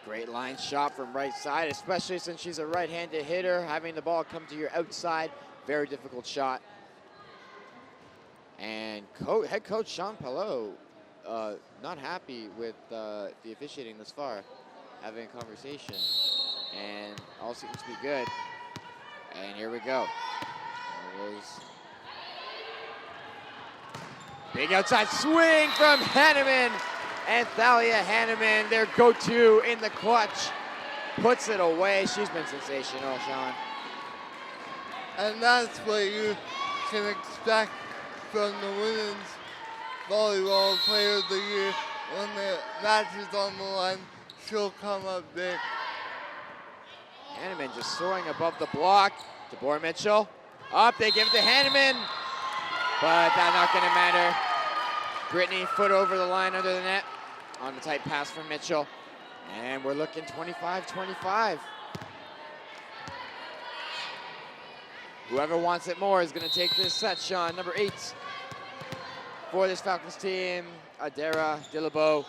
Great line shot from right side, especially since she's a right-handed hitter. Having the ball come to your outside, very difficult shot. And head coach Sean Pelot, not happy with the officiating thus far, having a conversation. And all seems to be good. And here we go. Big outside swing from Hanneman. And Thalia Hanneman, their go-to in the clutch, puts it away. She's been sensational, Sean. And that's what you can expect from the women's volleyball player of the year. When the match is on the line, she'll come up big. Hanneman just soaring above the block. DeBoer Mitchell up, they give it to Hanneman, but that's not gonna matter. Brittany foot over the line under the net on the tight pass from Mitchell. And we're looking 25-25. Whoever wants it more is gonna take this set, Sean. Number 8 for this Falcons team, Adara Dillabo.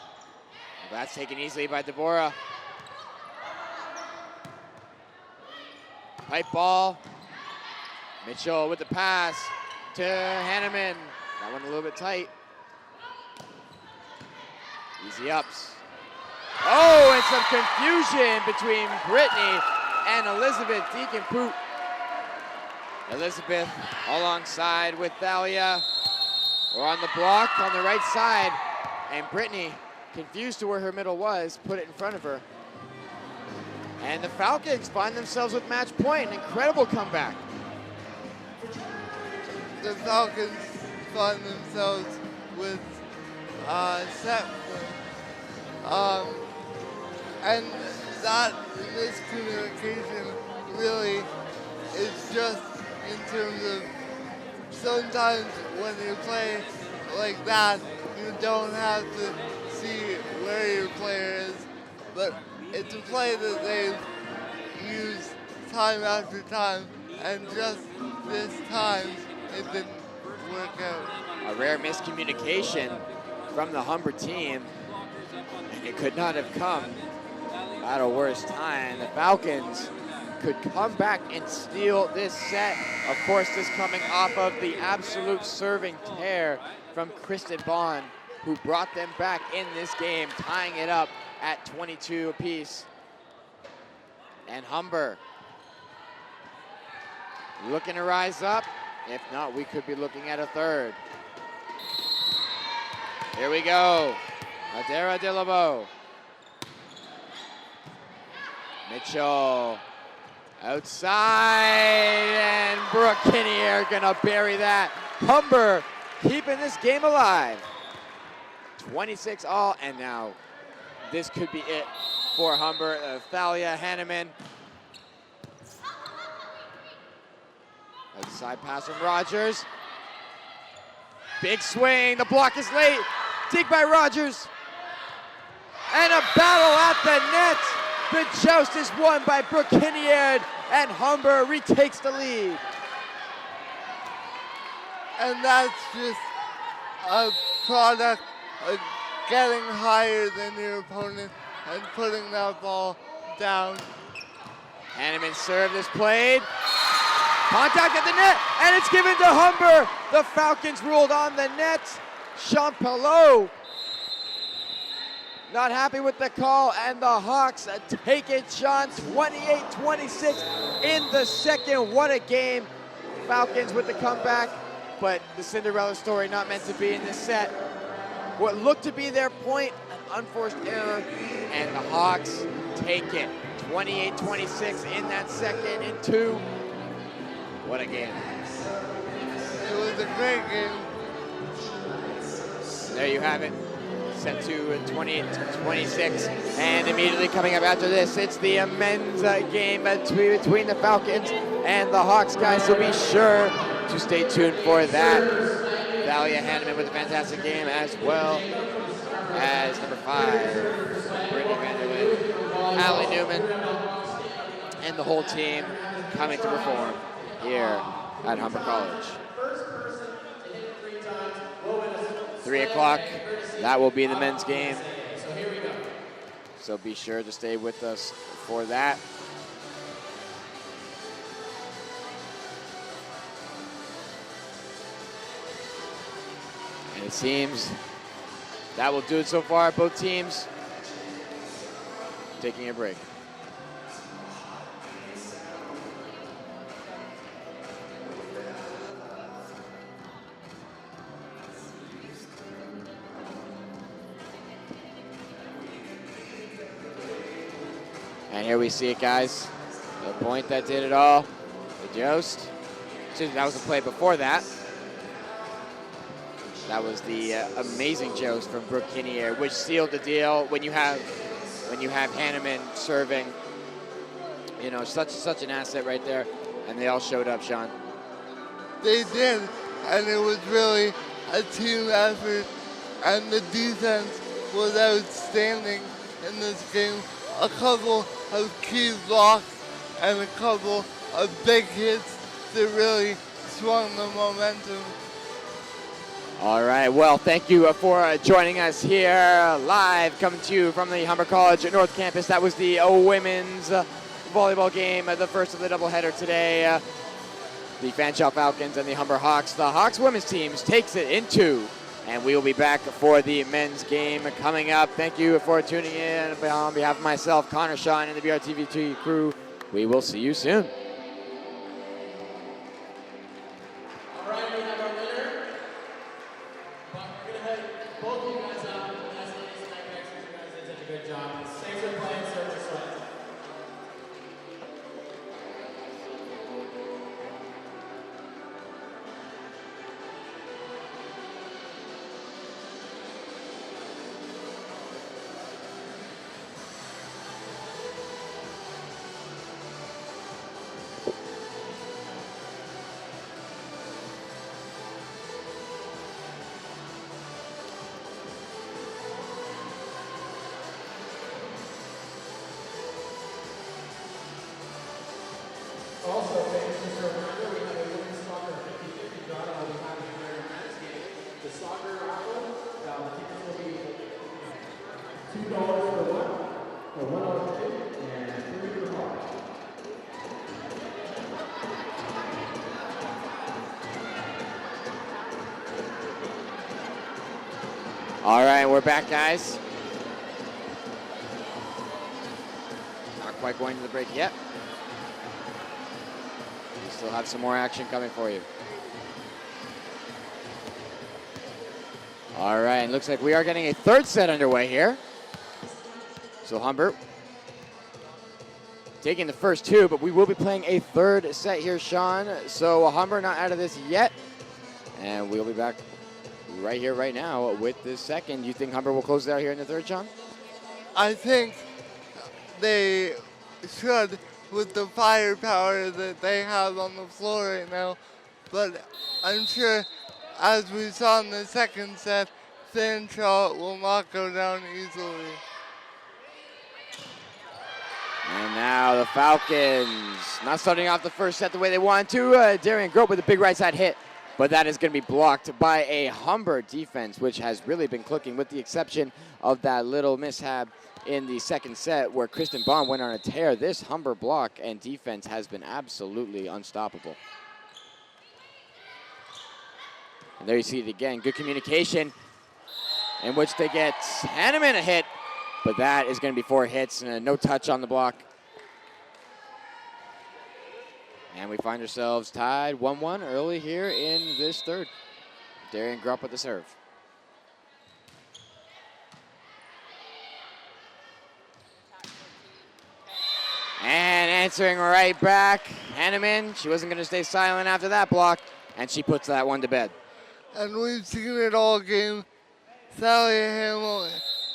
That's taken easily by Deborah. Pipe ball. Mitchell with the pass to Hanneman. That one a little bit tight. Easy ups. Oh, and some confusion between Brittany and Elizabeth Deacon-Poot. Elizabeth alongside with Thalia. Or on the block on the right side. And Brittany, confused to where her middle was, put it in front of her. And the Falcons find themselves with match point. An incredible comeback. The Falcons find themselves with set point. And that miscommunication really is just in terms of sometimes when you play like that, you don't have to see where your player is, but it's a play that they've used time after time, and just this time it didn't work out. A rare miscommunication from the Humber team. It could not have come at a worse time. The Falcons could come back and steal this set. Of course, this coming off of the absolute serving tear from Kristen Bond, who brought them back in this game, tying it up at 22 apiece. And Humber looking to rise up. If not, we could be looking at a third. Here we go. Adara Dillabo. Mitchell outside, and Brooke Kinnear gonna bury that. Humber keeping this game alive. 26 all, and now this could be it for Humber. Thalia Hanneman. Outside pass from Rogers. Big swing, the block is late. Dig by Rogers. And a battle at the net. The joust is won by Brooke Kinnear, and Humber retakes the lead. And that's just a product of getting higher than your opponent and putting that ball down. Hanneman serve is played. Contact at the net, and it's given to Humber. The Falcons ruled on the net. Sean Pelot not happy with the call, and the Hawks take it, Sean, 28-26 in the second. What a game. Falcons with the comeback, but the Cinderella story not meant to be in this set. What looked to be their point, an unforced error, and the Hawks take it. 28-26 in that second in 2. What a game. It was a great game. There you have it. set to 20-26. And immediately coming up after this, it's the men's game between the Falcons and the Hawks, guys. So be sure to stay tuned for that. Valia Hanneman with a fantastic game, as well as number 5, Brittany Vanderlyn, Allie Newman, and the whole team coming to perform here at Humber College. 3 o'clock, that will be the men's game. So be sure to stay with us for that. And it seems that will do it so far. Both teams taking a break. And here we see it, guys. The point that did it all. The joust. That was the play before that. That was the amazing joust from Brooke Kinnear, which sealed the deal. When you have Hanneman serving, you know, such an asset right there. And they all showed up, Sean. They did, and it was really a team effort, and the defense was outstanding in this game. A couple of key blocks and a couple of big hits that really swung the momentum. All right, well, thank you for joining us here live, coming to you from the Humber College North Campus. That was the women's volleyball game, the first of the doubleheader today. The Fanshawe Falcons and the Humber Hawks. The Hawks women's teams takes it in 2. And we will be back for the men's game coming up. Thank you for tuning in. On behalf of myself, Connor Sean, and the BRTV2 crew, we will see you soon. All right, we have our winner. But we're going to head both of you guys up. As ladies and guys did such a good job. Thanks for playing, Serve Your Sweat. Also, thanks to Mr. Reminder, we have a women's soccer 50-50 draw that will be happening during the men's game. The soccer raffle, the tickets will be $2 for one, or $1 for two, and 3 for one. All right, we're back, guys. Not quite going to the break yet. We still have some more action coming for you. All right, looks like we are getting a third set underway here. So Humber taking the first 2, but we will be playing a third set here, Sean. So Humber not out of this yet. And we'll be back right here, right now with this second. You think Humber will close it out here in the third, Sean? I think they should with the firepower that they have on the floor right now. But I'm sure, as we saw in the second set, Fanshawe will not go down easily. And now the Falcons not starting off the first set the way they wanted to. Darian Grope with a big right side hit. But that is going to be blocked by a Humber defense, which has really been clicking, with the exception of that little mishap in the second set where Kristen Bond went on a tear. This Humber block and defense has been absolutely unstoppable. And there you see it again. Good communication in which they get Hanneman a hit, but that is going to be 4 hits and no touch on the block. And we find ourselves tied 1-1 early here in this third. Darian Grupp with the serve. And answering right back, Hanneman. She wasn't going to stay silent after that block, and she puts that one to bed. And we've seen it all game.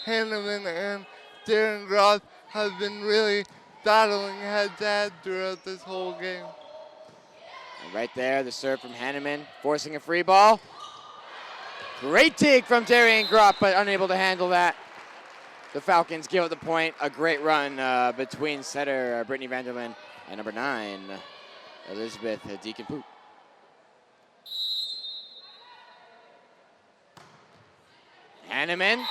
Hanneman and Darren Groff have been really battling head-to-head throughout this whole game. And right there, the serve from Hanneman, forcing a free ball. Great dig from Darian Groff, but unable to handle that. The Falcons give up the point. A great run between setter Brittany Vanderlyn and number 9, Elizabeth Deacon-Poot. Hanneman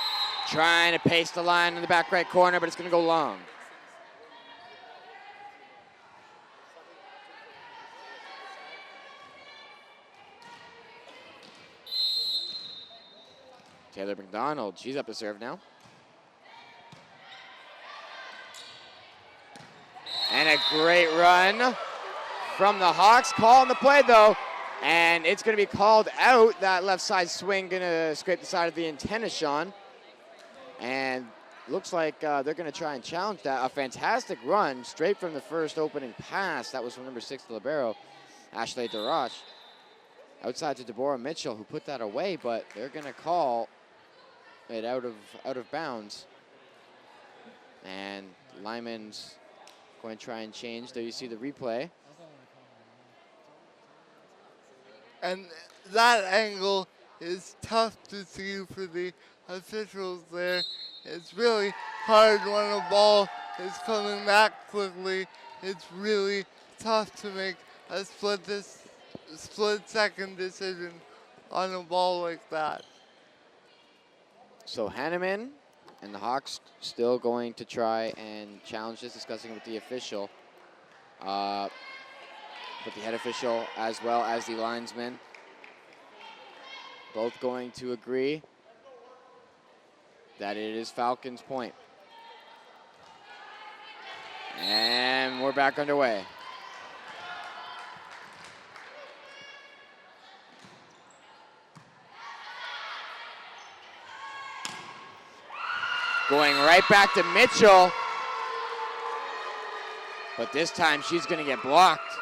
trying to pace the line in the back right corner, but it's going to go long. Taylor McDonald, she's up to serve now. And a great run from the Hawks. Call on the play, though. And it's going to be called out. That left side swing going to scrape the side of the antenna, Sean. And looks like they're going to try and challenge that. A fantastic run straight from the first opening pass. That was from number 6, the libero, Ashley Darash. Outside to Deborah Mitchell, who put that away, but they're going to call it out of bounds. And Lyman's going to try and change. There you see the replay. And that angle is tough to see for the officials there. It's really hard when a ball is coming back quickly. It's really tough to make a split-second decision on a ball like that. So Hanneman and the Hawks still going to try and challenge this, discussing with the official. But the head official as well as the linesman both going to agree that it is Falcons' point. And we're back underway. Going right back to Mitchell. But this time she's going to get blocked.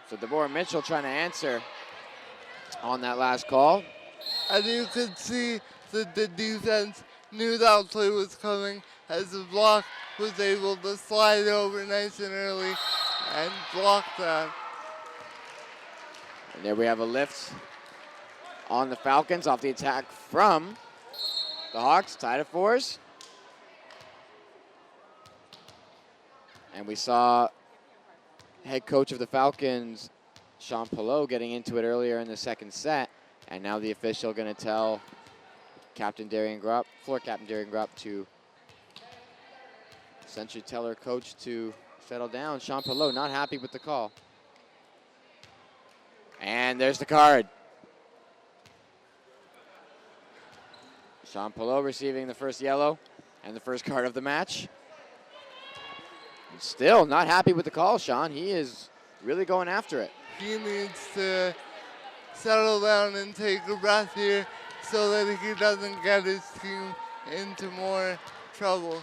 So Deborah Mitchell trying to answer on that last call. And you could see that the defense knew that play was coming as the block was able to slide over nice and early and block that. And there we have a lift on the Falcons off the attack from the Hawks, tied at 4s. And we saw head coach of the Falcons, Sean Pelot, getting into it earlier in the second set. And now the official going to tell Captain Darian Gropp, floor Captain Darian Gropp, to essentially tell her coach to settle down. Sean Pelot not happy with the call. And there's the card. Sean Pelot receiving the first yellow and the first card of the match. Still not happy with the call, Sean. He is really going after it. He needs to settle down and take a breath here so that he doesn't get his team into more trouble.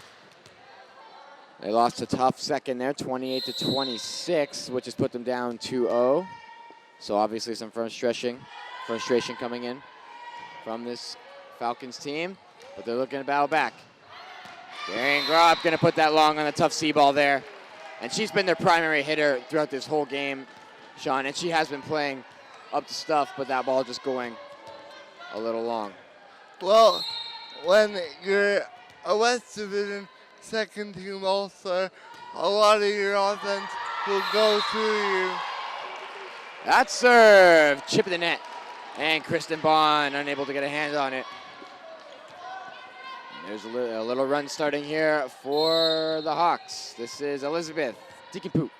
They lost a tough second there, 28-26, which has put them down 2-0. So obviously some frustration coming in from this Falcons team, but they're looking to battle back. Darian Gropp gonna put that long on the tough C ball there. And she's been their primary hitter throughout this whole game, Sean, and she has been playing up to stuff, but that ball just going a little long. Well, when you're a West Division second team all-star, a lot of your offense will go through you. That serve, chip in the net. And Kristen Bond unable to get a hand on it. There's a little run starting here for the Hawks. This is Elizabeth Deacon-Poot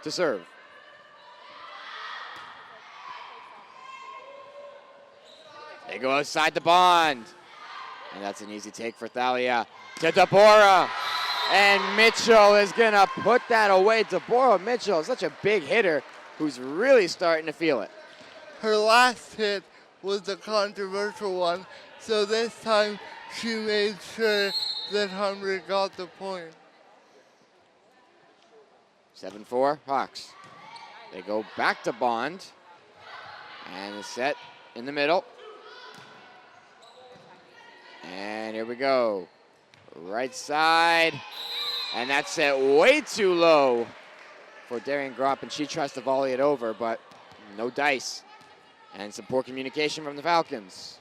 to serve. They go outside the Bond. And that's an easy take for Thalia. To Deborah. And Mitchell is going to put that away. Deborah Mitchell is such a big hitter who's really starting to feel it. Her last hit was a controversial one, so this time she made sure that Humber got the point. 7-4 Hawks. They go back to Bond. And the set in the middle. And here we go. Right side. And that's set way too low for Darian Gropp, and she tries to volley it over, but no dice. And some poor communication from the Falcons.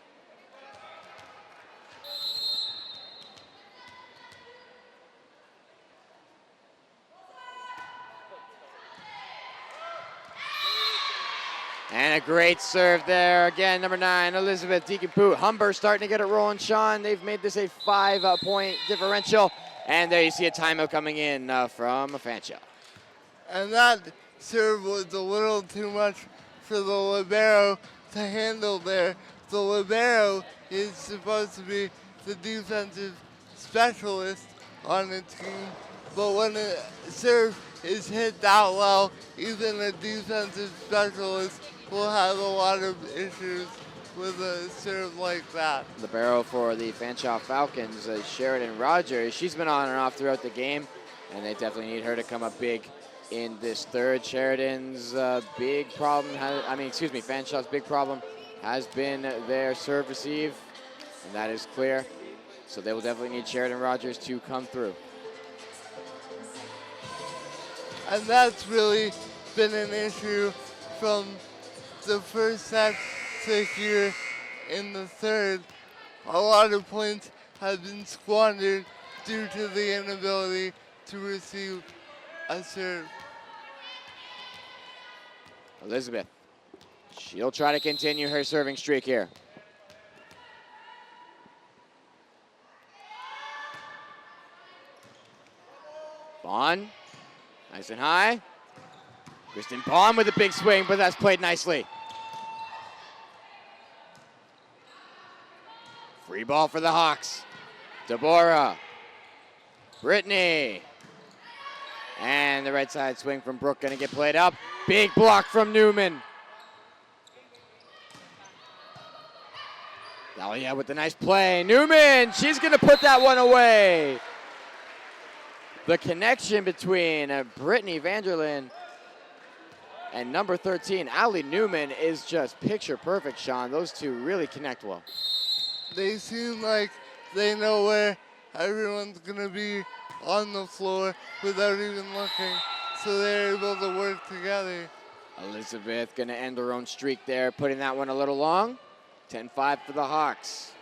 And a great serve there. Again, number 9, Elizabeth Deacon-Poot. Humber starting to get it rolling, Sean. They've made this a 5-point differential. And there you see a timeout coming in from Fanshawe. And that serve was a little too much for the libero to handle there. The libero is supposed to be the defensive specialist on the team, but when a serve is hit that well, even a defensive specialist will have a lot of issues with a serve like that. Libero for the Fanshawe Falcons, Sheridan Rogers. She's been on and off throughout the game, and they definitely need her to come up big in this third. Sheridan's big problem, Fanshawe's big problem has been their serve receive, and that is clear. So they will definitely need Sheridan Rogers to come through. And that's really been an issue from the first set to here in the third. A lot of points have been squandered due to the inability to receive a serve. Elizabeth, she'll try to continue her serving streak here. Bond, nice and high. Kristen Bond with a big swing, but that's played nicely. Free ball for the Hawks. Deborah, Brittany, and the right side swing from Brooke gonna get played up. Big block from Newman. Dahlia with the nice play. Newman, she's gonna put that one away. The connection between Brittany Vanderlyn and number 13, Allie Newman, is just picture perfect, Sean. Those two really connect well. They seem like they know where everyone's gonna be on the floor without even looking, so they're able to work together. Elizabeth gonna end her own streak there, putting that one a little long. 10-5 for the Hawks.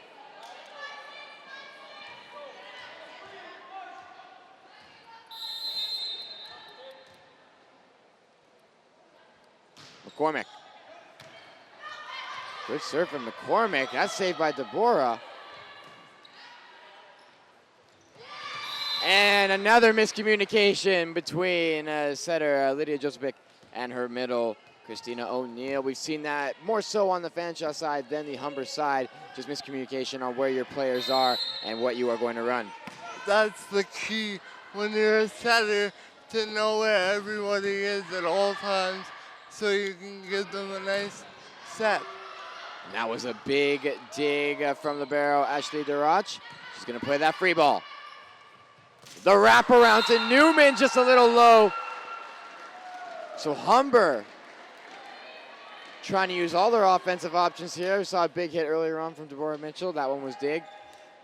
McCormick. Good serve from McCormick. That's saved by Deborah. And another miscommunication between setter Lydia Josephik and her middle, Christina O'Neill. We've seen that more so on the Fanshawe side than the Humber side. Just miscommunication on where your players are and what you are going to run. That's the key when you're a setter, to know where everybody is at all times so you can give them a nice set. And that was a big dig from libero Ashley Durach. She's going to play that free ball. The wraparound to Newman, just a little low. So Humber trying to use all their offensive options here. We saw a big hit earlier on from Deborah Mitchell. That one was dig.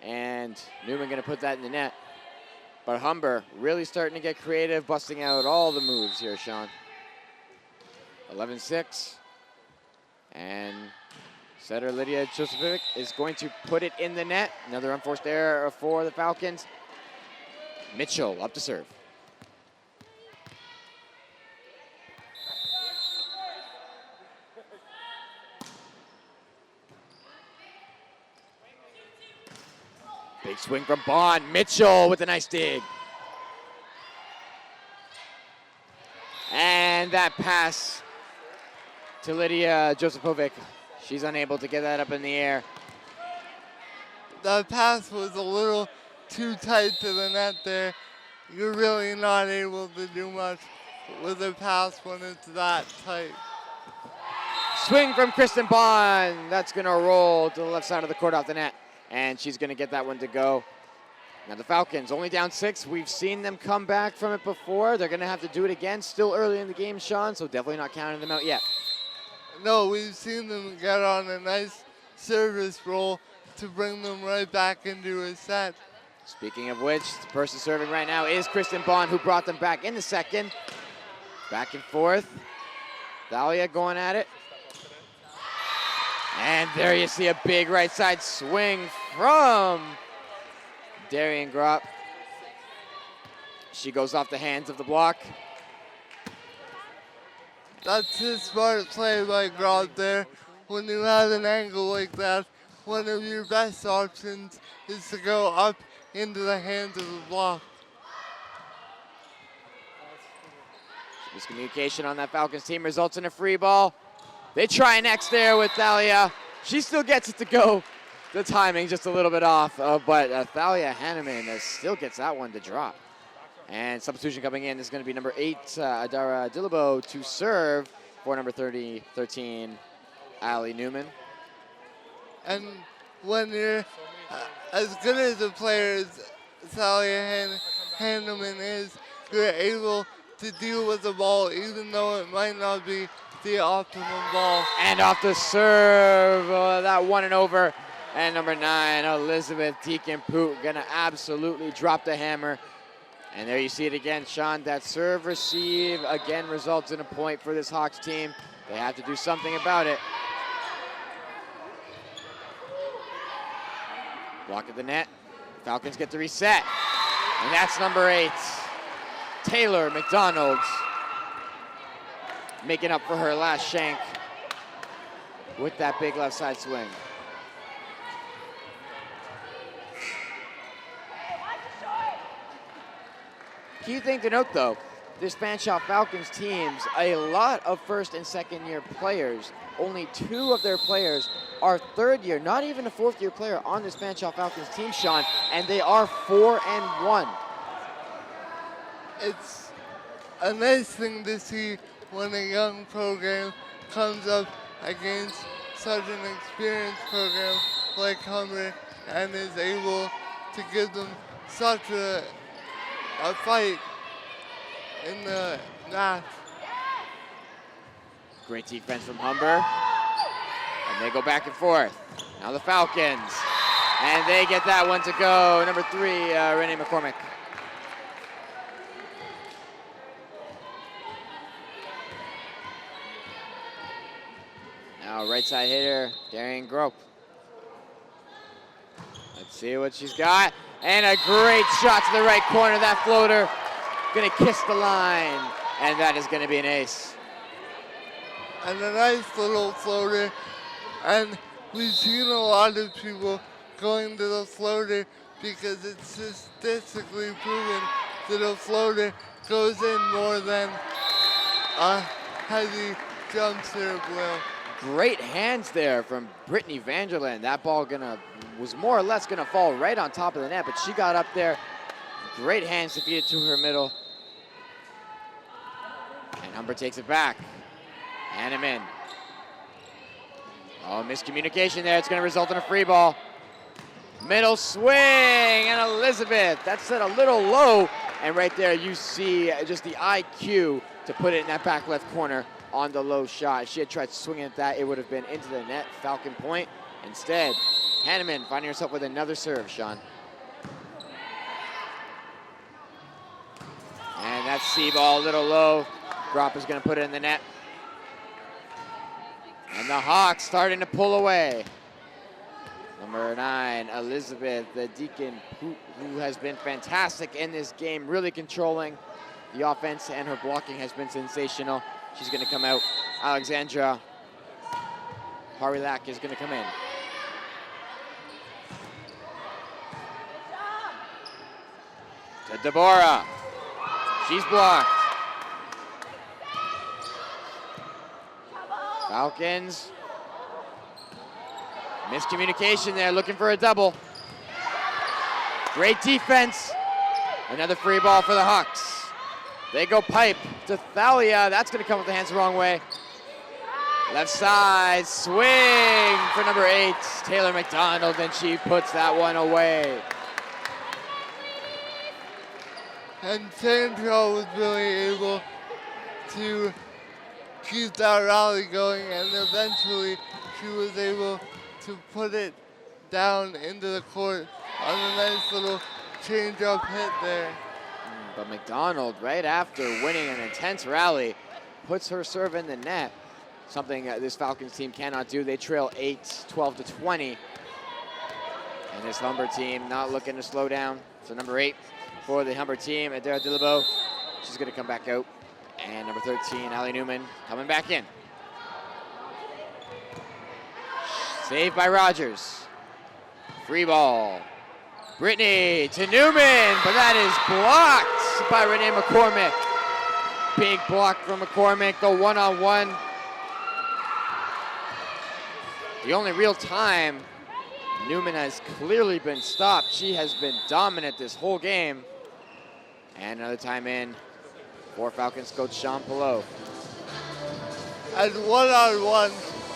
And Newman going to put that in the net. But Humber really starting to get creative, busting out all the moves here, Sean. 11-6. And setter Lydia Josephik is going to put it in the net. Another unforced error for the Falcons. Mitchell up to serve. Big swing from Bond. Mitchell with a nice dig. And that pass to Lydia Josephik. She's unable to get that up in the air. The pass was a little too tight to the net there. You're really not able to do much with a pass when it's that tight. Swing from Kristen Bond. That's going to roll to the left side of the court off the net. And she's going to get that one to go. Now the Falcons only down 6. We've seen them come back from it before. They're going to have to do it again. Still early in the game, Sean, so definitely not counting them out yet. No, we've seen them get on a nice service roll to bring them right back into a set. Speaking of which, the person serving right now is Kristen Bond, who brought them back in the second. Back and forth. Thalia going at it. And there you see a big right side swing from Darian Gropp. She goes off the hands of the block. That's a smart play by Gropp there. When you have an angle like that, one of your best options is to go up into the hands of the block. Miscommunication on that Falcons team results in a free ball. They try next there with Thalia. She still gets it to go. The timing just a little bit off, but Thalia Hanneman still gets that one to drop. And substitution coming in is going to be number 8, Adara Dillabo, to serve for number 13, Allie Newman. And when you're as good as a player as Thalia Hanneman is, you're able to deal with the ball even though it might not be the optimum ball. And off the serve, that one and over. And number 9, Elizabeth Deacon-Poot, gonna absolutely drop the hammer. And there you see it again, Sean, that serve receive again results in a point for this Hawks team. They have to do something about it. Block at the net, Falcons get the reset. And that's number 8, Taylor McDonald, making up for her last shank with that big left side swing. Key thing to note though, this Fanshawe Falcons teams, a lot of first and second year players. Only 2 of their players are third year, not even a fourth year player on this Fanshawe Falcons team, Sean, and they are 4-1. It's a nice thing to see when a young program comes up against such an experienced program like Humber and is able to give them such a fight in the match. Great defense from Humber. And they go back and forth. Now the Falcons. And they get that one to go. Number 3, Renee McCormick. Now right side hitter, Darian Gropp. Let's see what she's got. And a great shot to the right corner. That floater gonna kiss the line. And that is gonna be an ace. And a nice little floater. And we've seen a lot of people going to the floater because it's statistically proven that a floater goes in more than a heavy jump serve will. Great hands there from Brittany Vanderland. That ball was more or less gonna fall right on top of the net, but she got up there. Great hands to feed it to her middle. And Humber takes it back. Hanneman. Oh, miscommunication there. It's gonna result in a free ball. Middle swing, and Elizabeth. That's set a little low. And right there you see just the IQ to put it in that back left corner on the low shot. If she had tried swinging at that, it would have been into the net, Falcon point. Instead, Hanneman finding herself with another serve, Sean. And that C ball a little low. Gropp is gonna put it in the net. And the Hawks starting to pull away. Number 9, Elizabeth Deacon, who has been fantastic in this game, really controlling the offense, and her blocking has been sensational. She's gonna come out. Alexandra Harilak is gonna come in. To Deborah. She's blocked. Falcons. Miscommunication there, looking for a double. Great defense. Another free ball for the Hawks. They go pipe to Thalia. That's gonna come with the hands the wrong way. Left side, swing for number 8, Taylor McDonald, and she puts that one away. And Fanshawe was really able to keep that rally going, and eventually she was able to put it down into the court on a nice little change-up hit there. But McDonald, right after winning an intense rally, puts her serve in the net. Something this Falcons team cannot do. They trail 12 to 20. And this Humber team not looking to slow down. So number 8 for the Humber team, Adara Dillabo. She's going to come back out. And number 13, Allie Newman, coming back in. Saved by Rogers. Free ball. Brittany to Newman, but that is blocked by Renee McCormick. Big block from McCormick, the one-on-one. The only real time Newman has clearly been stopped. She has been dominant this whole game. And another time in for Falcons coach Sean Pillow. At one-on-one,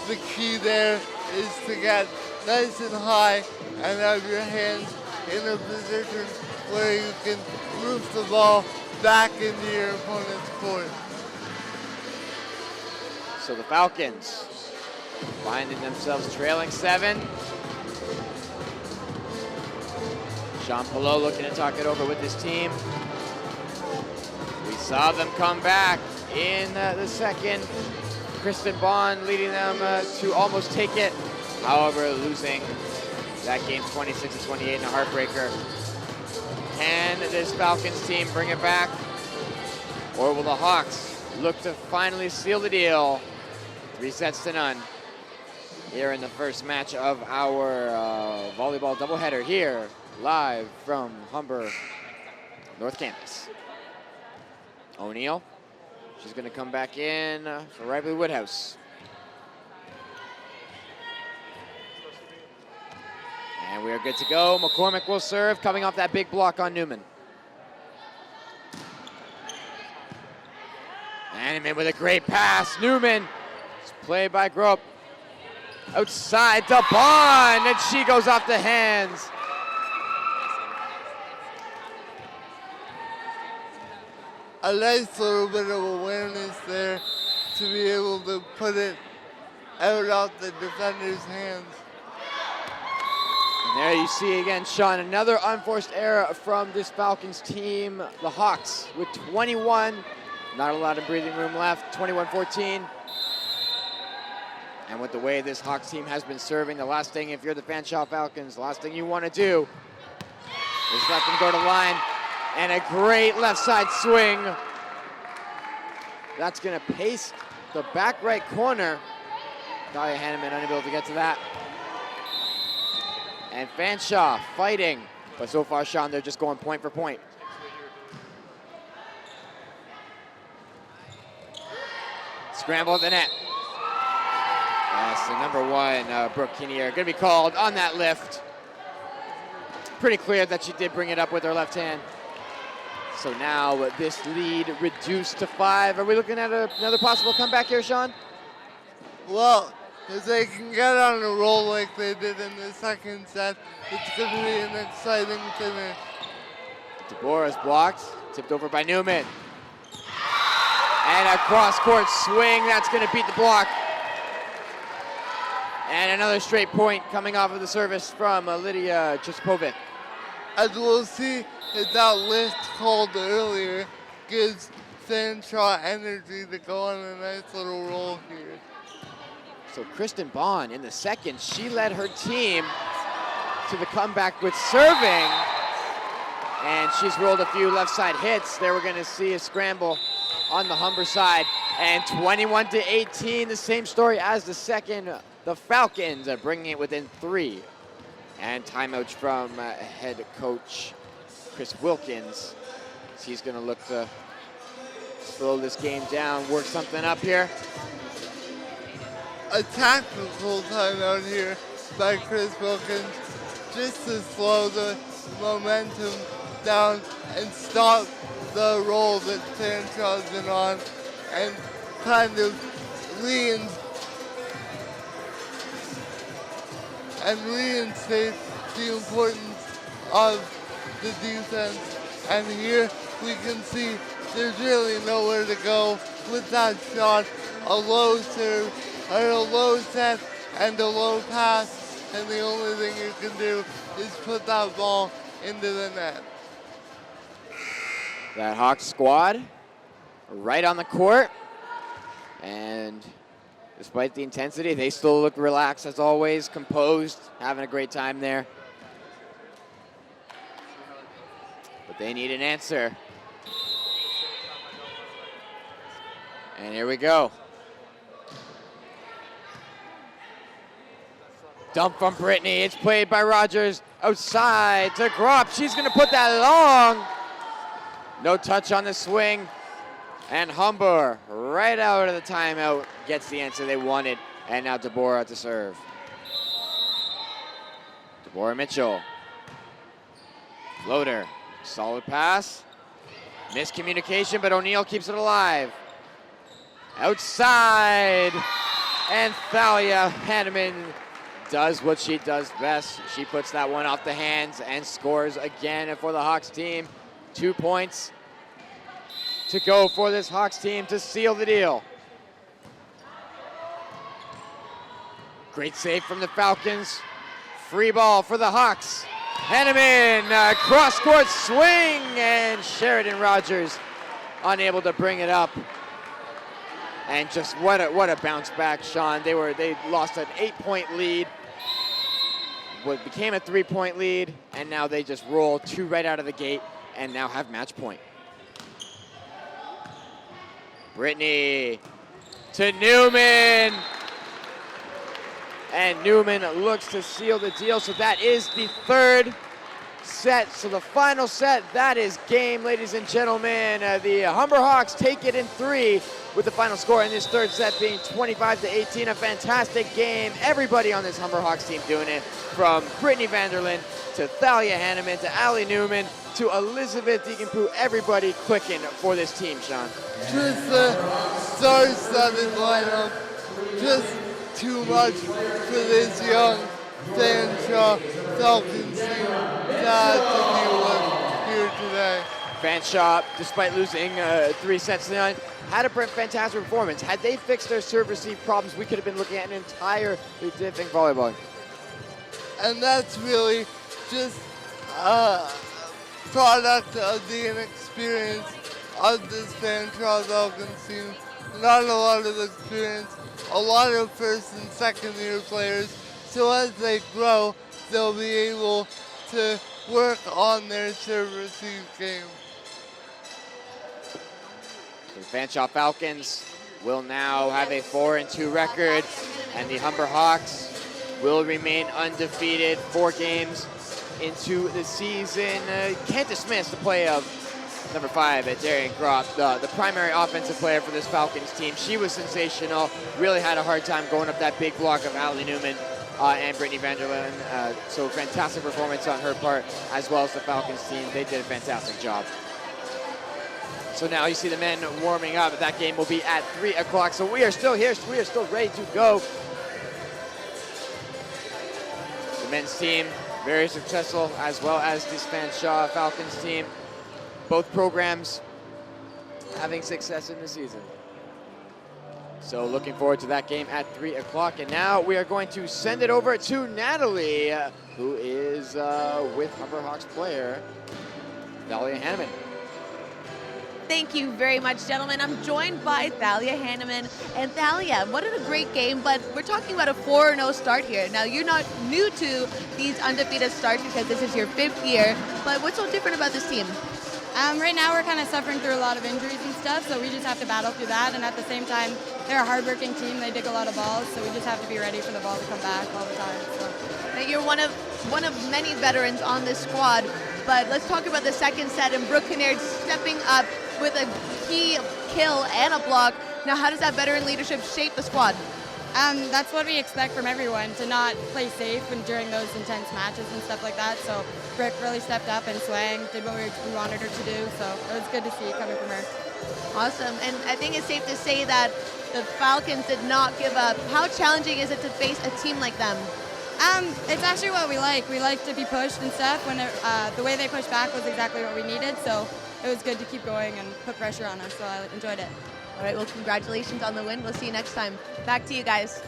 the key there is to get nice and high and have your hands in a position where you can move the ball back into your opponent's court. So the Falcons finding themselves trailing 7. Sean Pillow looking to talk it over with his team. We saw them come back in the second. Kristen Bond leading them to almost take it. However, losing that game 26-28 in a heartbreaker. Can this Falcons team bring it back? Or will the Hawks look to finally seal the deal? 3-0 here in the first match of our volleyball doubleheader here, live from Humber North Campus. O'Neal, she's gonna come back in for Rivalry Woodhouse. And we are good to go. McCormick will serve, coming off that big block on Newman. And in with a great pass. Newman, it's played by Grope. Outside to Bond, and she goes off the hands. A nice little bit of awareness there to be able to put it out the defender's hands. And there you see again, Sean, another unforced error from this Falcons team. The Hawks with 21. Not a lot of breathing room left, 21-14. And with the way this Hawks team has been serving, the last thing, if you're the Fanshawe Falcons, the last thing you want to do is let them go to line. And a great left side swing. That's going to pace the back right corner. Dahlia Hanneman unable to get to that. And Fanshawe fighting. But so far, Sean, they're just going point for point. Scramble at the net. Yes, the number 1, Brooke Kinnear, going to be called on that lift. Pretty clear that she did bring it up with her left hand. So now this lead reduced to 5. Are we looking at another possible comeback here, Sean? Well, if they can get on a roll like they did in the second set, it's going to be an exciting finish. Deborah's blocked, tipped over by Newman. And a cross-court swing, that's going to beat the block. And another straight point coming off of the service from Lydia Chispovic. As we'll see, if that lift called earlier gives Fanshawe energy to go on a nice little roll here. So Kristen Bond in the second, she led her team to the comeback with serving. And she's rolled a few left side hits. There we're gonna see a scramble on the Humber side. And 21-18, the same story as the second. The Falcons are bringing it within 3. And timeout from head coach Chris Wilkins. He's gonna look to slow this game down, work something up here. A tactical timeout here by Chris Wilkins just to slow the momentum down and stop the roll that Fanshawe's been on and kind of reinstate the importance of the defense. And here we can see there's really nowhere to go with that shot. A low serve, or a low set, and a low pass and the only thing you can do is put that ball into the net. That Hawks squad right on the court, and despite the intensity, they still look relaxed as always, composed, having a great time there. But they need an answer. And here we go. Dump from Brittany. It's played by Rogers. Outside to Gropp. She's going to put that long. No touch on the swing. And Humber, right out of the timeout, gets the answer they wanted. And now Deborah to serve. Deborah Mitchell. Floater. Solid pass. Miscommunication, but O'Neal keeps it alive. Outside. And Thalia Hanneman does what she does best. She puts that one off the hands and scores again for the Hawks team. 2 points to go for this Hawks team to seal the deal. Great save from the Falcons. Free ball for the Hawks. Hanneman, cross-court swing, and Sheridan Rogers unable to bring it up. And just what a bounce back, Sean. They lost an 8-point lead, what became a 3-point lead, and now they just roll 2 right out of the gate and now have match point. Brittany to Newman. And Newman looks to seal the deal. So that is the third set. So the final set, that is game, ladies and gentlemen. The Humber Hawks take it in 3 with the final score in this third set being 25-18. A fantastic game. Everybody on this Humber Hawks team doing it, from Brittany Vanderlyn to Thalia Hanneman to Allie Newman to Elizabeth Deacon-Poo. Everybody clicking for this team, Sean. Just the star-studded lineup. Just too much for this young Fanshawe Falcons team to have to deal with here today. Fanshawe, despite losing 3 sets to none, had a fantastic performance. Had they fixed their serve receive problems, we could have been looking at an entirely different volleyball. And that's really just a product of the inexperience of this Fanshawe Falcons team. Not a lot of experience, a lot of first and second year players. So as they grow, they'll be able to work on their serve receive game. The Fanshawe Falcons will now have a 4-2 record, and the Humber Hawks will remain undefeated 4 games into the season. Can't dismiss the play of number 5, Darian Gropp, the primary offensive player for this Falcons team. She was sensational, really had a hard time going up that big block of Allie Newman and Brittany Vanderlyn. So fantastic performance on her part, as well as the Falcons team. They did a fantastic job. So now you see the men warming up. That game will be at 3 o'clock. So we are still here. We are still ready to go. The men's team, very successful, as well as this Fanshawe Falcons team. Both programs having success in the season. So looking forward to that game at 3 o'clock. And now we are going to send it over to Natalie, who is with Humber Hawks player, Thalia Hanneman. Thank you very much, gentlemen. I'm joined by Thalia Hanneman. And Thalia, what a great game, but we're talking about a 4-0 start here. Now, you're not new to these undefeated starts because this is your 5th year, but what's so different about this team? Right now we're kind of suffering through a lot of injuries and stuff, so we just have to battle through that. And at the same time, they're a hardworking team. They dig a lot of balls, so we just have to be ready for the ball to come back all the time. So. Now, you're one of many veterans on this squad, but let's talk about the second set and Brooke Kinnaird stepping up with a key kill and a block. Now, how does that veteran leadership shape the squad? That's what we expect from everyone, to not play safe during those intense matches and stuff like that. So Brooke really stepped up and swang, did what we wanted her to do. So it was good to see coming from her. Awesome. And I think it's safe to say that the Falcons did not give up. How challenging is it to face a team like them? It's actually what we like. We like to be pushed and stuff. When the way they pushed back was exactly what we needed. So it was good to keep going and put pressure on us. So I enjoyed it. All right, well, congratulations on the win. We'll see you next time. Back to you guys.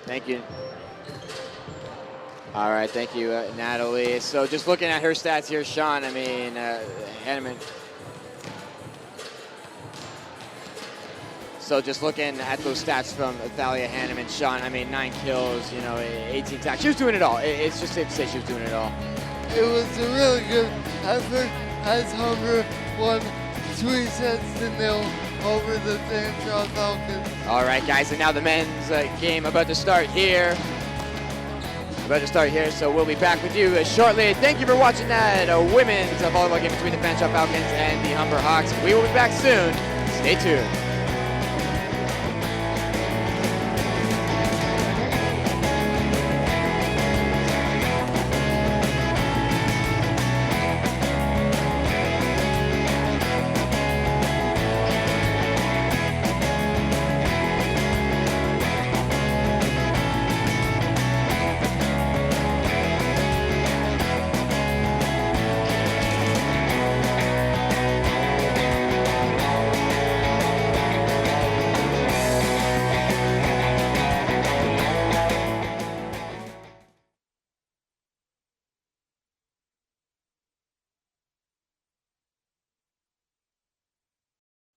Thank you. All right, thank you, Natalie. So just looking at her stats here, Sean, I mean, Hanneman. So just looking at those stats from Thalia Hanneman, Sean, I mean, 9 kills, you know, 18 tackles. She was doing it all. It's just safe to say she was doing it all. It was a really good effort as Humber won 3-0 over the Fanshawe Falcons. All right, guys, and now the men's game about to start here. So we'll be back with you shortly. Thank you for watching that women's volleyball game between the Fanshawe Falcons and the Humber Hawks. We will be back soon. Stay tuned.